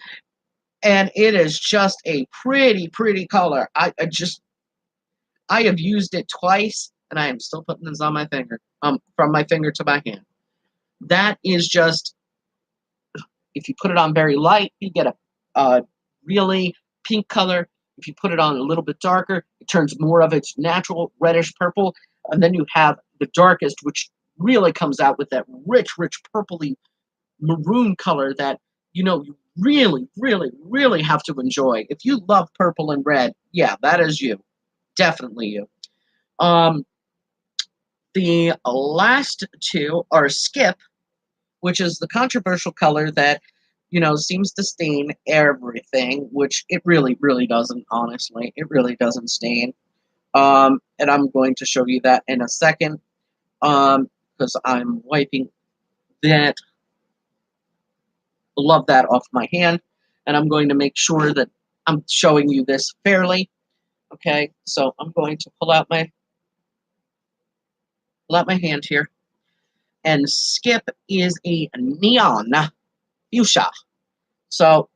and it is just a pretty, pretty color. I have used it twice, and I am still putting this on my finger, from my finger to my hand. That is just, if you put it on very light, you get a really pink color. If you put it on a little bit darker, it turns more of its natural reddish purple. And then you have the darkest, which really comes out with that rich purpley maroon color that, you really, really, really have to enjoy. If you love purple and red, yeah, that is you. Definitely you. Um, the last two are Skip, which is the controversial color that, seems to stain everything, which it really, really doesn't, honestly. It really doesn't stain. And I'm going to show you that in a second, because I'm wiping that, love that off my hand, and I'm going to make sure that I'm showing you this fairly. Okay, so I'm going to pull out my hand here, and Skip is a neon fuchsia. So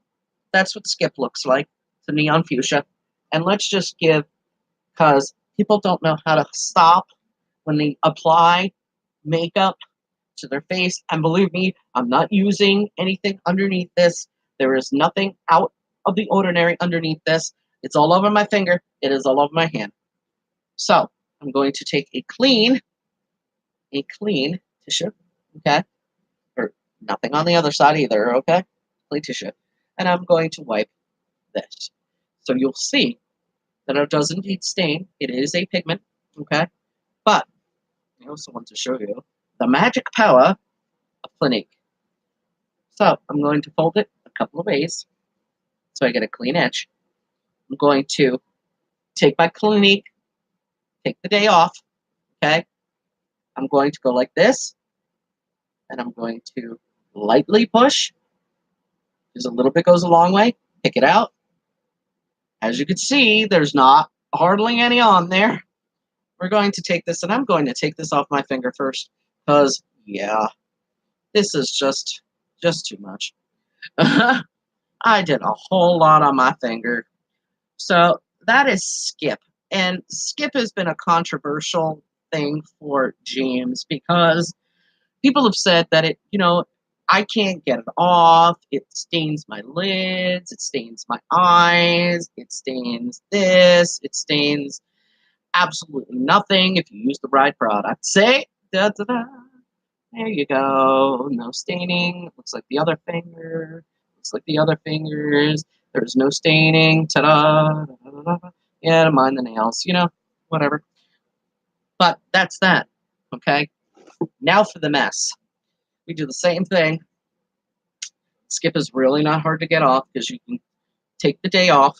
that's what Skip looks like. It's a neon fuchsia. And let's just because people don't know how to stop when they apply makeup to their face. And believe me, I'm not using anything underneath this. There is nothing out of the ordinary underneath this. It's all over my finger. It is all over my hand. So I'm going to take a clean tissue, okay? Or nothing on the other side either, okay? Clean tissue. And I'm going to wipe this. So you'll see that it does indeed stain. It is a pigment, okay? But I also want to show you the magic power of Clinique. So I'm going to fold it a couple of ways so I get a clean edge. I'm going to take my Clinique, take the day off, okay? I'm going to go like this, and I'm going to lightly push. Just a little bit goes a long way. Pick it out. As you can see, there's not hardly any on there. We're going to take this, and I'm going to take this off my finger first, because, yeah, this is just too much. I did a whole lot on my finger. So that is Skip. And Skip has been a controversial thing for James because people have said that I can't get it off. It stains my lids. It stains my eyes. It stains this. It stains absolutely nothing if you use the right product. Say, da da da. There you go. No staining. Looks like the other finger. Looks like the other fingers. There's no staining. Ta-da. Da-da-da-da. Yeah, mind the nails. Whatever. But that's that. Okay? Now for the mess. We do the same thing. Skip is really not hard to get off because you can take the day off.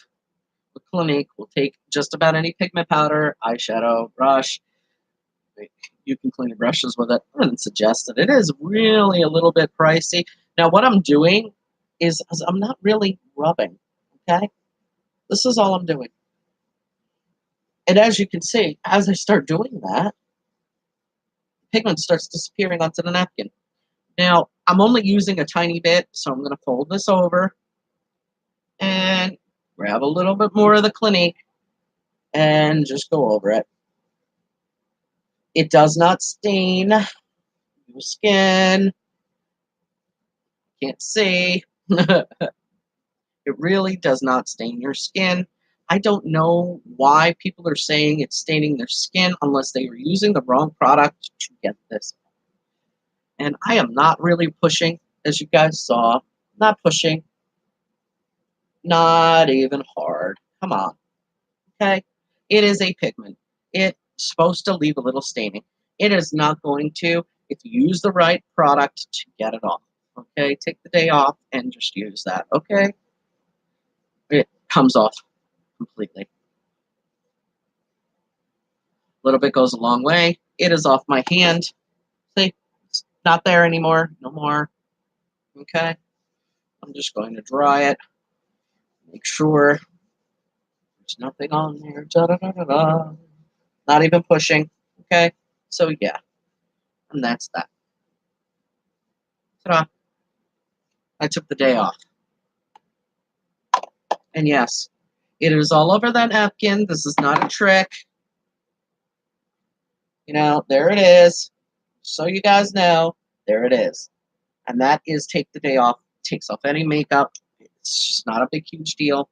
With Clinique, we'll take just about any pigment powder, eyeshadow, brush. You can clean your brushes with it. I wouldn't suggest it. It is really a little bit pricey. Now, what I'm doing is I'm not really rubbing, okay? This is all I'm doing. And as you can see, as I start doing that, pigment starts disappearing onto the napkin. Now, I'm only using a tiny bit, so I'm going to fold this over and grab a little bit more of the Clinique and just go over it. It does not stain your skin. Can't see. It really does not stain your skin. I don't know why people are saying it's staining their skin unless they were using the wrong product to get this. And I am not really pushing, as you guys saw. Not pushing. Not even hard. Come on. Okay? It is a pigment. It's supposed to leave a little staining. It is not going to if you use the right product to get it off. Okay? Take the day off and just use that. Okay? It comes off completely. A little bit goes a long way. It is off my hand. See? It's not there anymore. No more. Okay? I'm just going to dry it. Make sure there's nothing on there. Da, da, da, da, da. Not even pushing. Okay? So, yeah. And that's that. Ta-da. I took the day off. And yes, it is all over that napkin. This is not a trick. There it is. So you guys know, there it is. And that is take the day off. Takes off any makeup. It's just not a big, huge deal.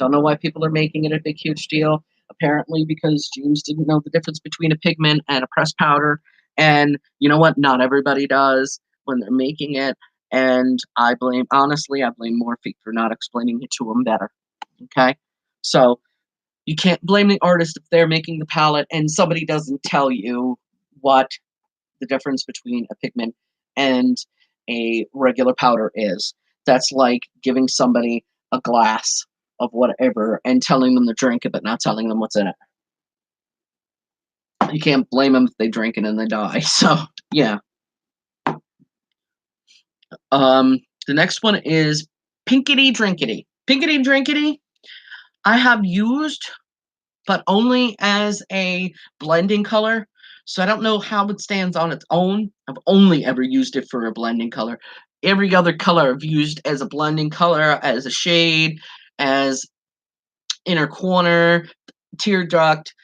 Don't know why people are making it a big, huge deal. Apparently, because James didn't know the difference between a pigment and a pressed powder. And you know what? Not everybody does when they're making it. And honestly, I blame Morphe for not explaining it to them better. Okay? So you can't blame the artist if they're making the palette and somebody doesn't tell you what the difference between a pigment and a regular powder is. That's like giving somebody a glass of whatever and telling them to drink it, but not telling them what's in it. You can't blame them if they drink it and they die. So, yeah. The next one is Pinkity Drinkity. Pinkity Drinkity, I have used, but only as a blending color. So I don't know how it stands on its own. I've only ever used it for a blending color. Every other color I've used as a blending color, as a shade, as inner corner, tear duct.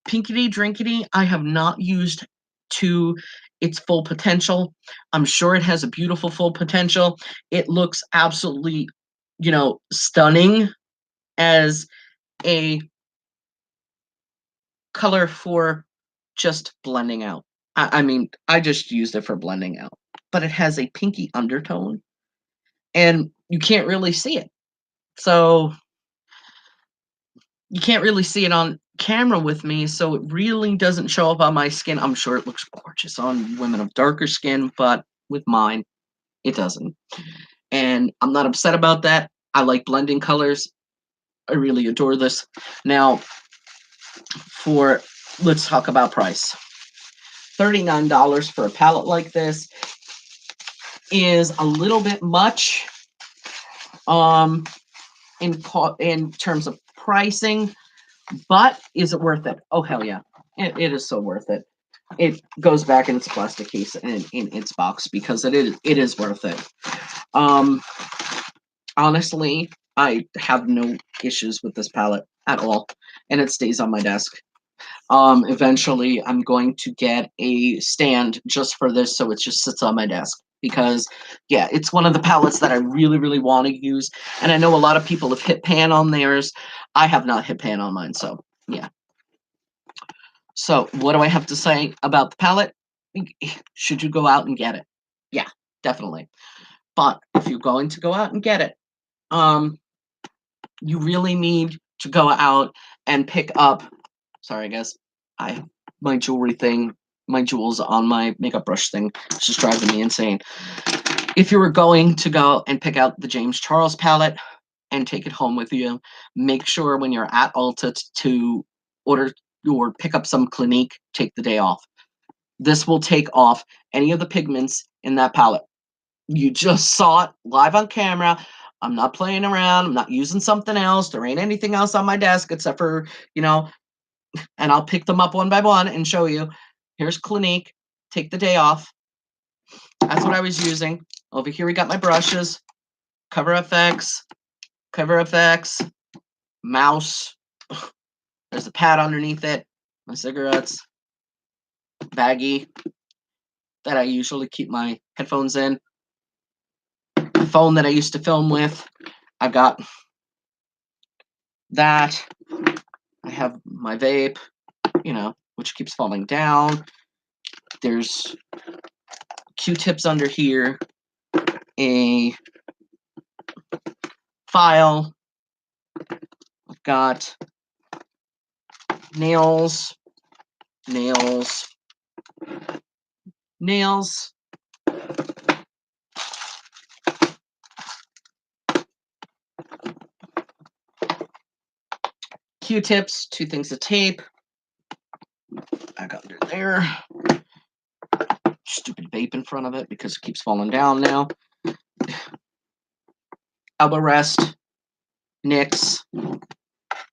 Pinkity Drinkity, I have not used to its full potential. I'm sure it has a beautiful full potential. It looks absolutely, stunning as a color for just blending out. I mean, I just used it for blending out, but it has a pinky undertone and you can't really see it. So you can't really see it on camera with me, so it really doesn't show up on my skin. I'm sure it looks gorgeous on women of darker skin, but with mine, it doesn't. And I'm not upset about that. I like blending colors. I really adore this. Now, let's talk about price. $39 for a palette like this is a little bit much in terms of pricing, but is it worth it? Oh, hell yeah. It is so worth it. It goes back in its plastic case and in its box because it is worth it. Honestly, I have no issues with this palette at all, and it stays on my desk. Eventually, I'm going to get a stand just for this, so it just sits on my desk. Because, yeah, it's one of the palettes that I really, really want to use. And I know a lot of people have hit pan on theirs. I have not hit pan on mine, so, yeah. So, what do I have to say about the palette? Should you go out and get it? Yeah, definitely. But if you're going to go out and get it, you really need to go out and pick up. Sorry, guys. My jewelry thing, my jewels on my makeup brush thing. It's just driving me insane. If you were going to go and pick out the James Charles palette and take it home with you, make sure when you're at Ulta to order or pick up some Clinique, take the day off. This will take off any of the pigments in that palette. You just saw it live on camera. I'm not playing around. I'm not using something else. There ain't anything else on my desk except for, and I'll pick them up one by one and show you. Here's Clinique. Take the day off. That's what I was using. Over here we got my brushes. Cover FX. Mouse. There's a pad underneath it. My cigarettes. Baggie that I usually keep my headphones in. The phone that I used to film with. I've got that. I have my vape, which keeps falling down. There's Q-tips under here, a file. I've got nails, Q-tips, 2 things of tape. Back under there. Stupid vape in front of it because it keeps falling down now. Elbow rest, NYX,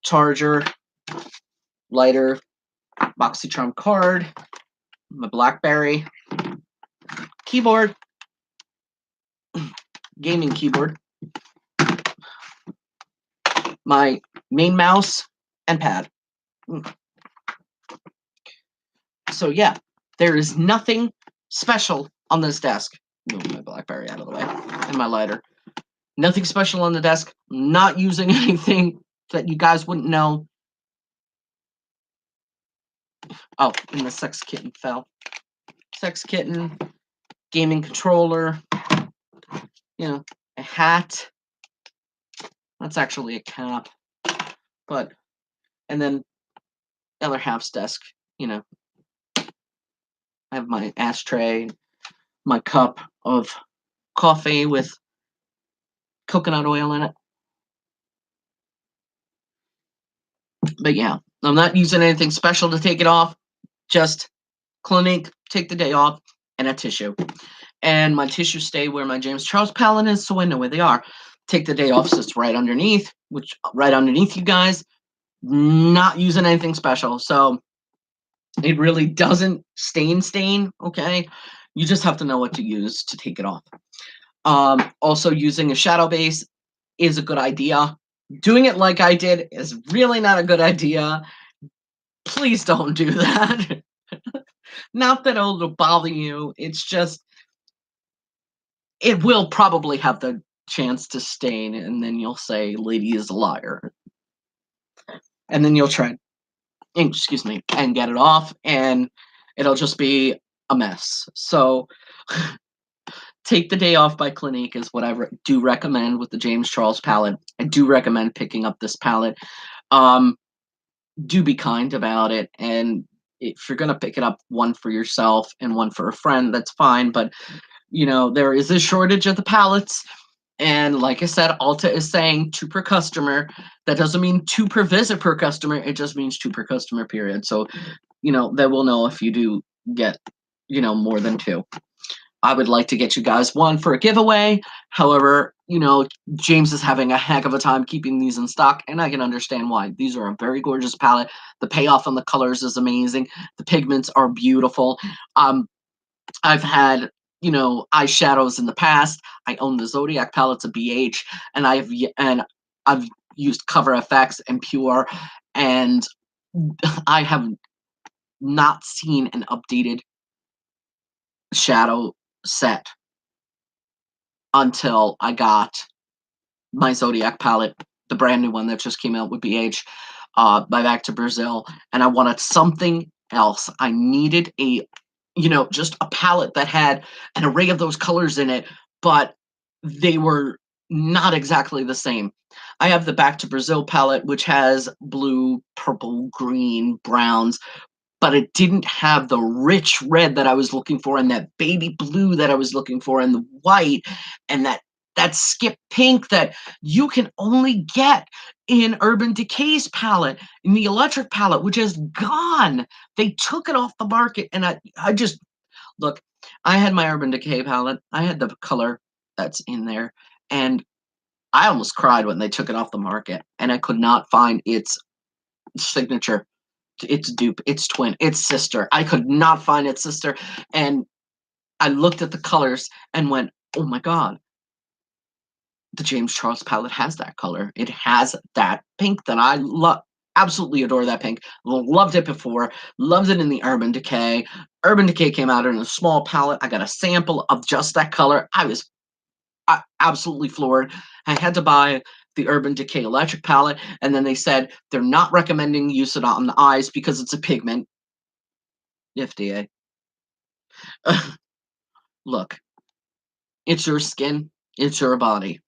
charger, lighter, BoxyCharm card, my BlackBerry, keyboard, gaming keyboard, my main mouse, and pad. So yeah, there is nothing special on this desk. Move my BlackBerry out of the way, and my lighter. Nothing special on the desk. Not using anything that you guys wouldn't know. Oh, and the Sex Kitten fell. Sex Kitten, gaming controller, you know, a hat. That's actually a cap. But, and then the other half's desk, you know. I have my ashtray, my cup of coffee with coconut oil in it. But yeah, I'm not using anything special to take it off. Just Clinique, take the day off, and a tissue. And my tissues stay where my James Charles palette is, so I know where they are. Take the day off, so it's right underneath, which right underneath you guys. Not using anything special, so it really doesn't stain. Okay, you just have to know what to use to take it off. Also, using a shadow base is a good idea. Doing it like I did is really not a good idea. Please don't do that. Not that it'll bother you. It's just, it will probably have the chance to stain, and then you'll say, "Lady is a liar." And then you'll try, excuse me, and get it off, and it'll just be a mess. So, Take the Day Off by Clinique is what I do recommend with the James Charles palette. I do recommend picking up this palette. Do be kind about it, and if you're gonna pick it up, one for yourself and one for a friend, that's fine. But there is a shortage of the palettes, and like I said, Ulta is saying 2 per customer. That doesn't mean 2 per visit per customer. It just means 2 per customer, period. So they will know if you do get more than 2. I would like to get you guys one for a giveaway. However, James is having a heck of a time keeping these in stock, and I can understand why. These are a very gorgeous palette. The payoff on the colors is amazing. The pigments are beautiful. I've had, eyeshadows in the past. I own the Zodiac palettes of BH, and I've used Cover FX and Pure, and I have not seen an updated shadow set until I got my Zodiac palette, the brand new one that just came out with BH, by Back to Brazil, and I wanted something else. I needed just a palette that had an array of those colors in it, but they were not exactly the same. I have the Back to Brazil palette, which has blue, purple, green, browns, but it didn't have the rich red that I was looking for, and that baby blue that I was looking for, and the white, and that skip pink that you can only get in Urban Decay's palette, in the electric palette, which is gone. They took it off the market, and I just look. I had my Urban Decay palette. I had the color that's in there, and I almost cried when they took it off the market, and I could not find its signature, its dupe, its twin, its sister. I could not find its sister, and I looked at the colors and went, "Oh my god, the James Charles palette has that color. It has that pink that I love." Absolutely adore that pink. Loved it before. Loved it in the Urban Decay. Urban Decay came out in a small palette. I got a sample of just that color. I was absolutely floored. I had to buy the Urban Decay Electric palette, and then they said they're not recommending use it on the eyes because it's a pigment. FDA. Look, it's your skin. It's your body.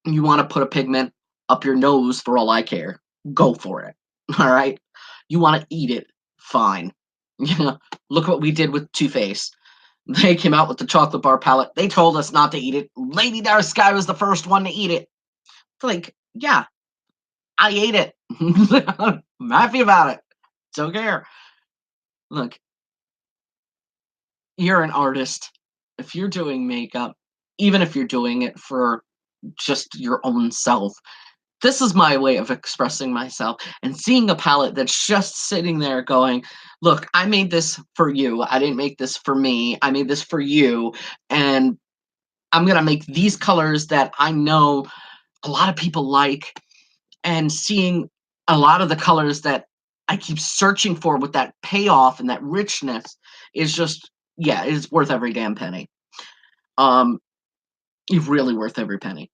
You want to put a pigment up your nose for all I care. Go for it. All right? You want to eat it. Fine. Look what we did with Too Faced. They came out with the chocolate bar palette. They told us not to eat it. LadyDarksky was the first one to eat it. Like, yeah, I ate it. I'm happy about it. Don't care. Look, you're an artist. If you're doing makeup, even if you're doing it for just your own self, this is my way of expressing myself, and seeing a palette that's just sitting there going, "Look, I made this for you. I didn't make this for me. I made this for you, and I'm going to make these colors that I know a lot of people like," and seeing a lot of the colors that I keep searching for with that payoff and that richness is just, yeah, it's worth every damn penny. Um, it's really worth every penny.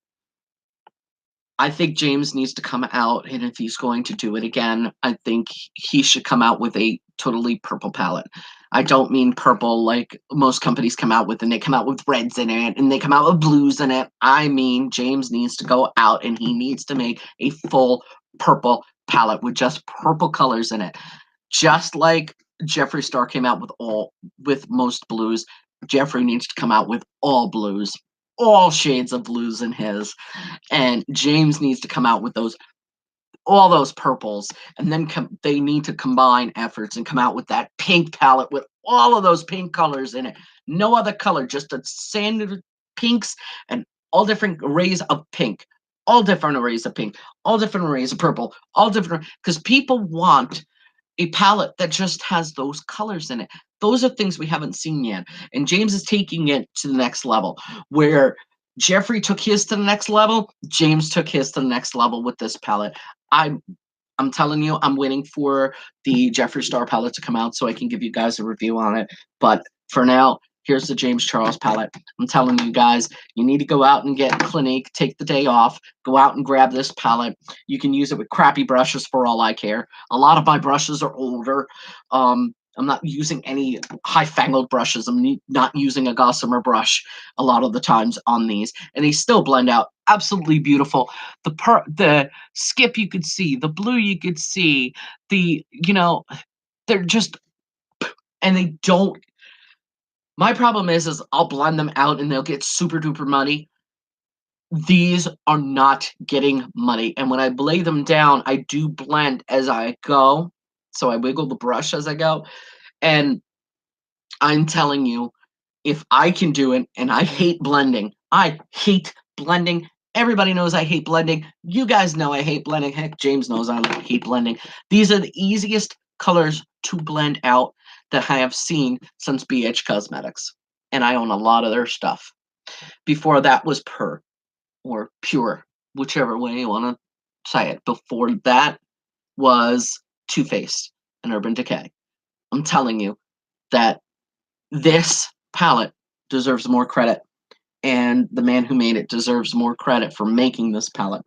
I think James needs to come out, and if he's going to do it again, I think he should come out with a totally purple palette. I don't mean purple like most companies come out with, and they come out with reds in it, and they come out with blues in it. I mean, James needs to go out, and he needs to make a full purple palette with just purple colors in it. Just like Jeffree Star came out with most blues, Jeffree needs to come out with all blues, all shades of blues in his, and James needs to come out with all those purples, and then they need to combine efforts and come out with that pink palette with all of those pink colors in it. No other color, just a standard pinks and all different arrays of pink, all different arrays of pink, all different arrays of purple, all different, because people want a palette that just has those colors in it. Those are things we haven't seen yet. And James is taking it to the next level. Where Jeffree took his to the next level, James took his to the next level with this palette. I'm I'm telling you, I'm waiting for the Jeffree Star palette to come out so I can give you guys a review on it. But for now, here's the James Charles palette. I'm telling you guys, you need to go out and get Clinique, take the day off, go out and grab this palette. You can use it with crappy brushes for all I care. A lot of my brushes are older. I'm not using any high-fangled brushes. I'm not using a Gossamer brush a lot of the times on these, and they still blend out absolutely beautiful. The skip you could see, the blue you could see, they're just, and they don't. My problem is I'll blend them out and they'll get super duper muddy. These are not getting muddy, and when I lay them down, I do blend as I go. So I wiggle the brush as I go, and I'm telling you, if I can do it, and I hate blending. I hate blending. Everybody knows I hate blending. You guys know I hate blending. Heck, James knows I hate blending. These are the easiest colors to blend out that I have seen since BH Cosmetics. And I own a lot of their stuff. Before that was Pur or Pure, whichever way you want to say it. Before that was Too Faced and Urban Decay. I'm telling you that this palette deserves more credit, and the man who made it deserves more credit for making this palette.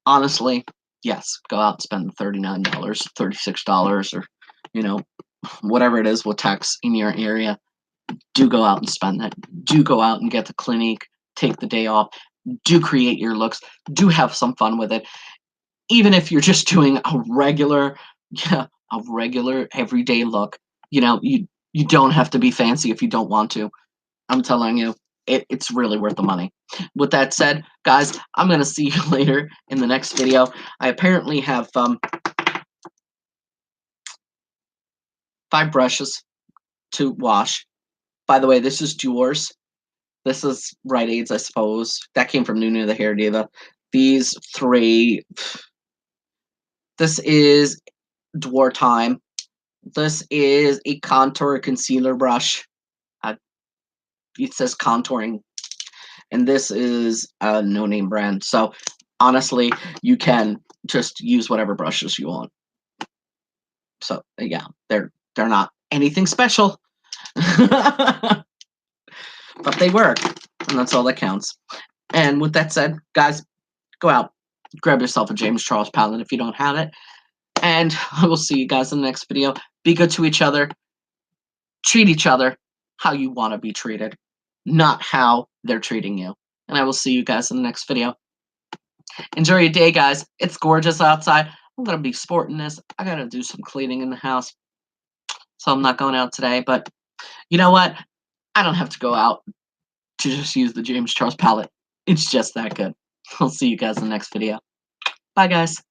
Honestly, yes, go out and spend the $39, $36, or whatever it is with tax in your area. Do go out and spend that. Do go out and get the Clinique, take the day off, do create your looks, do have some fun with it. Even if you're just doing a regular everyday look, you don't have to be fancy if you don't want to. I'm telling you, it's really worth the money. With that said, guys, I'm going to see you later in the next video. I apparently have 5 brushes to wash. By the way, this is Dior's. This is Rite Aid's, I suppose. That came from Nunu the Hair Diva. These 3. This is Dwar Time. This is a contour concealer brush. It says contouring. And this is a no-name brand. So honestly, you can just use whatever brushes you want. So yeah, they're not anything special. But they work, and that's all that counts. And with that said, guys, go out, grab yourself a James Charles palette if you don't have it. And I will see you guys in the next video. Be good to each other. Treat each other how you want to be treated, not how they're treating you. And I will see you guys in the next video. Enjoy your day, guys. It's gorgeous outside. I'm going to be sporting this. I got to do some cleaning in the house, so I'm not going out today. But you know what? I don't have to go out to just use the James Charles palette. It's just that good. I'll see you guys in the next video. Bye, guys.